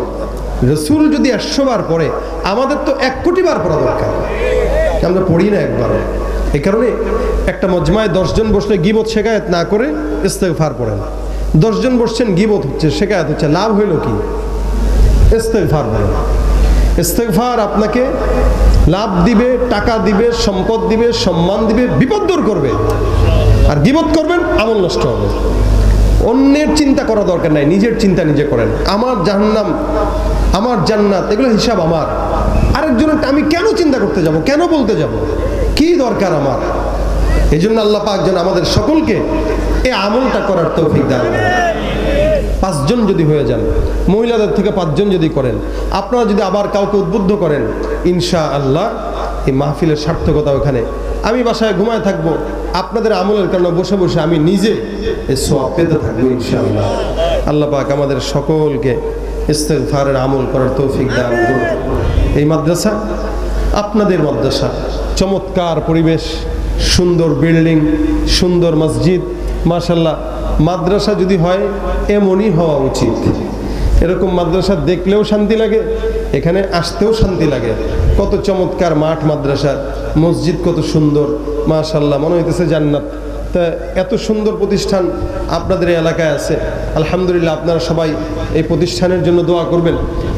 রাসূল যদি 100 বার পড়ে, আমাদের তো 1 কোটি বার পড়া দরকার। আমরা পড়ি না একবার। এই কারণে একটা মজমায় 10 জন বসলে গীবত শেখায়েত না করে ইস্তেগফার পড়েন। 10 জন বসছেন, গীবত হচ্ছে, শেখায়েত হচ্ছে, লাভ হইল কি? ইস্তেগফার পড়েন। ইস্তেগফার আপনাকে লাভ দিবে, টাকা দিবে, সম্পদ দিবে, সম্মান দিবে, বিপদ দূর করবে। আর গীবত করবেন, আমল নষ্ট হবে। অন্যের চিন্তা করা দরকার নাই, নিজের চিন্তা নিজে করেন। আমার জাহান্নাম, আমার জান্নাত, এগুলো হিসাব আমার। আরেকজনের আমি কেন চিন্তা করতে যাব, কেন বলতে যাব, কি দরকার আমার? এই জন্য আল্লাহ পাক যেন আমাদের সকলকে এই আমলটা করার তৌফিক দান করেন। 5 জন যদি হয়ে যান, মহিলাদের থেকে 5 জন যদি করেন, আপনারা যদি আবার কাউকে উদ্বুদ্ধ করেন, ইনশাআল্লাহ এই মাহফিলের সার্থকতা ওখানে। আমি বাসায় ঘুমায় থাকবো, আপনাদের আমলের কারণে বসে বসে আমি নিজে এই সওয়াব পেতে থাকবো ইনশাআল্লাহ। আল্লাহ পাক আমাদের সকলকে ইস্তেগফারের আমল করার তৌফিক দান করুন। এই মাদ্রাসা আপনাদের মাদ্রাসা, চমৎকার পরিবেশ, সুন্দর বিল্ডিং, সুন্দর মসজিদ, মাশাআল্লাহ। মাদ্রাসা যদি হয় এমনই হওয়া উচিত। এরকম মাদ্রাসা দেখলেও শান্তি লাগে, এখানে আসতেও শান্তি লাগে। কত চমৎকার মাঠ মাদ্রাসা, মসজিদ কত সুন্দর, মাশাআল্লাহ, মনে হইতেছে জান্নাত। তা এত সুন্দর প্রতিষ্ঠান আপনাদের এই এলাকায় আছে, আলহামদুলিল্লাহ। আপনারা সবাই এই প্রতিষ্ঠানের জন্য দোয়া করবেন,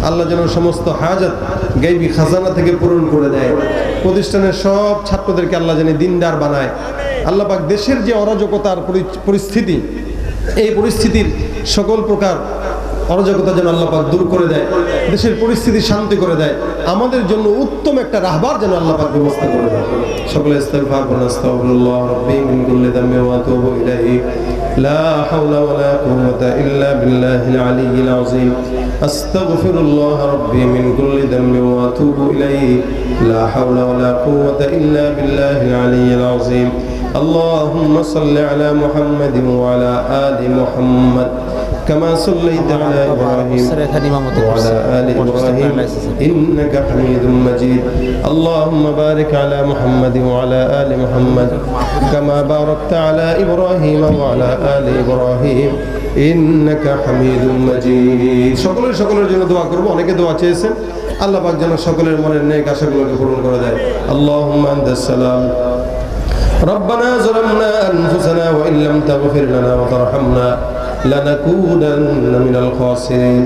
আল্লাহ যেন সমস্ত হাজাত গায়বী খাজানা থেকে পূরণ করে দেয়। প্রতিষ্ঠানের সব ছাত্রদেরকে আল্লাহ যেন দিনদার বানায়। আল্লাহ পাক দেশের যে অরাজকতার পরিস্থিতি, এই পরিস্থিতির সকল প্রকার অরাজকতা যেন আল্লাহ পাক দূর করে দেয়, দেশের পরিস্থিতি শান্তি করে দেয়। আমাদের জন্য উত্তম একটা রাহবার যেন আল্লাহ পাক ব্যবস্থা করে দেয়। সকলে ইস্তিগফার করুন। আস্তাগফিরুল্লাহ রাব্বি মিন কুল্লি যামবিন ওয়া আতুবু ইলাইহি, লা হাওলা ওয়া লা কুওয়াতা ইল্লা বিল্লাহিল আলিয়্যিল আযীম। আস্তাগফিরুল্লাহ রাব্বি মিন কুল্লি যামবিন ওয়া আতুবু ইলাইহি, লা হাওলা ওয়া লা কুওয়াতা ইল্লা বিল্লাহিল আলিয়্যিল আযীম। اللهم صل على محمد وعلى آل محمد كما صليت على إبراهيم وعلى آل إبراهيم إنك حميد مجيد اللهم بارك على محمد وعلى آل محمد كما باركت على إبراهيم وعلى آل إبراهيم إنك حميد مجيد সকলের জন্য দোয়া করব অনেকে দোয়া চেয়েছেন আল্লাহ পাক যেন সকলের মনের নেক আশাগুলোকে পূরণ করে দেয় اللهم أنت السلام ربنا ظلمنا أنفسنا وإن لم تغفر لنا وترحمنا لنكونن من الخاسرين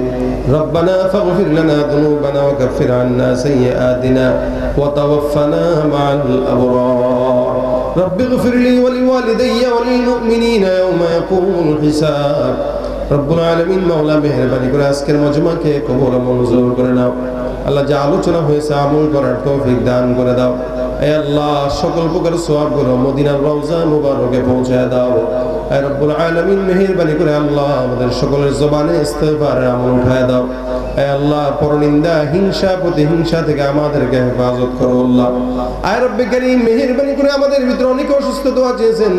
ربنا فاغفر لنا ذنوبنا وكفر عنا سيئاتنا وتوفنا مع الأبرار رب اغفر لي ولوالدي وللمؤمنين يوم يقوم الحساب رب العالمين مولا মেহেরবানি করে আজকের মজমাকে কবুল ও মঞ্জুর করে নাও আল্লাহ যা আলোচনা হয়েছে আমল করার তৌফিক দান করে দাও হে আল্লাহ সকল প্রকার সওয়াবগুলো মদিনার রওজা মুবারকে পৌঁছায় দাও হে রব্বুল আলামিন মেহেরবানি করে আল্লাহ আমাদের সকলের জবানে ইস্তিগফারের আমল উঠায় দাও হে আল্লাহ পরনিন্দা হিংসা প্রতিহিংসা থেকে আমাদেরকে হেফাজত করো আল্লাহ হে রব্বে কারীম মেহেরবানি করে আমাদের ভিতরে অনেকে অসুস্থ দোয়া চেয়েছেন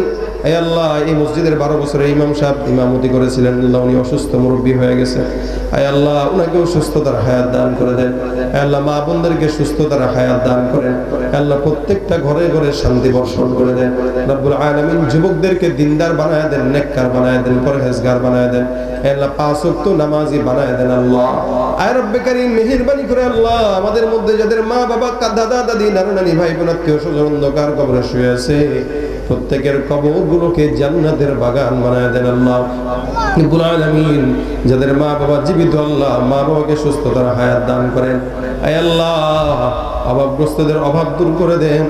হে আল্লাহ এই মসজিদের 12 বছরের ইমাম সাহেব ইমামতি করেছিলেন আল্লাহ উনি অসুস্থ মুরব্বি হয়ে গেছে হে আল্লাহ উনাকে সুস্থতার হায়াত দান করে দেন হে আল্লাহ মা বোনদেরকে সুস্থতার হায়াত দান করেন হে আল্লাহ প্রত্যেকটা ঘরে ঘরে শান্তি বর্ষণ করে দেন রব্বুল আলামিন যুবকদেরকে দিনদার বানায় দেন নেককার বানায় দেন পরহেজগার বানায় দেন হে আল্লাহ পাঁচ ওয়াক্ত নামাজি বানায় দেন আল্লাহ হে রব্বে কারীম মেহেরবানি করে আল্লাহ আমাদের মধ্যে যাদের মা বাবা দাদা দাদি নানা নানি ভাই বোন আত্মীয় স্বজন অন্ধকার কবরে শুয়ে আছে প্রত্যেকের কবরগুলোকে জান্নাতের বাগান বানায় দেন আল্লাহ রব্বুল আলামিন যাদের মা বাবা জীবিত আল্লাহ মা বাবাকে সুস্থতার হায়াত দান করেন হে আল্লাহ অভাবগ্রস্তদের অভাব দূর করে দেন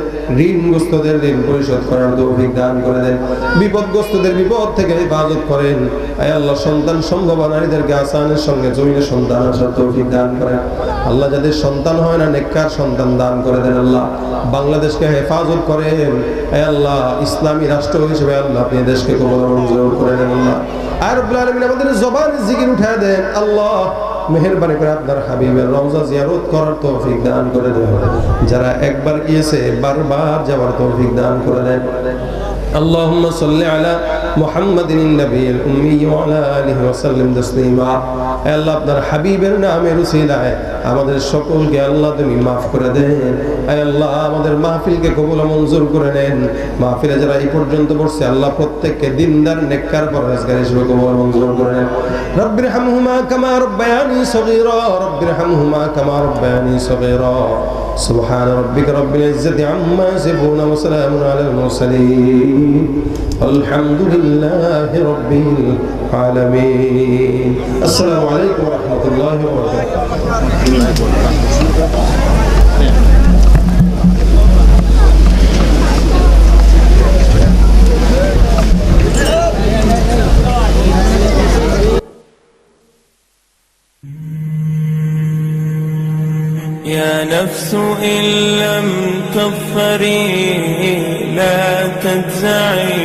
ঋণগ্রস্তদের ঋণ পরিশোধ করার তৌফিক দান করে দেন বিপদগ্রস্তদের বিপদ থেকে হেফাজত করেন হে আল্লাহ সন্তান সম্ভব নারীদেরকে আসানের সঙ্গে জমিনে সন্তান আসার তৌফিক দান করেন আল্লাহ যাদের সন্তান হয় না নেককার সন্তান দান করে দেন আল্লাহ বাংলাদেশকে হেফাজত করেন হে আল্লাহ ইসলামী রাষ্ট্র হিসেবে আল্লাহ আপনি দেশকে কবুল মঞ্জুর করে নেন আল্লাহ আর রব্বুল আলামিন আমাদের জবানে জিকির উঠায় দেন আল্লাহ মেহেরবানি করে আপনার হাবিবের রওজা জিয়ারত করার তৌফিক দান করে দেন যারা একবার গিয়েছে বারবার যাওয়ার তৌফিক দান করে দেন اللهم صل على محمد النبي الأمي وعلى آله وسلم تسليما আল্লাহ আপনার হাবিবের নামের উসিলায় আমাদের সকলকে আল্লাহ তুমি maaf করে দেন আল্লাহ আমাদের মাহফিলকে কবুল ও মঞ্জুর করে নেন মাহফিলে যারা এই পর্যন্ত বসছে আল্লাহ প্রত্যেককে দিনদার নেককার পরহেজগার হিসেবে কবুল ও মঞ্জুর করে নেন রব্বিরহামহুমা কামা রব্বায়ানি সগীরা রব্বিরহামহুমা কামা রব্বায়ানি সগীরা سبحان ربك رب العزة عما يصفون وسلام على المرسلين الحمد لله رب العالمين السلام عليكم ورحمة الله وبركاته يا نفس إن لم تظفري لا تجزعي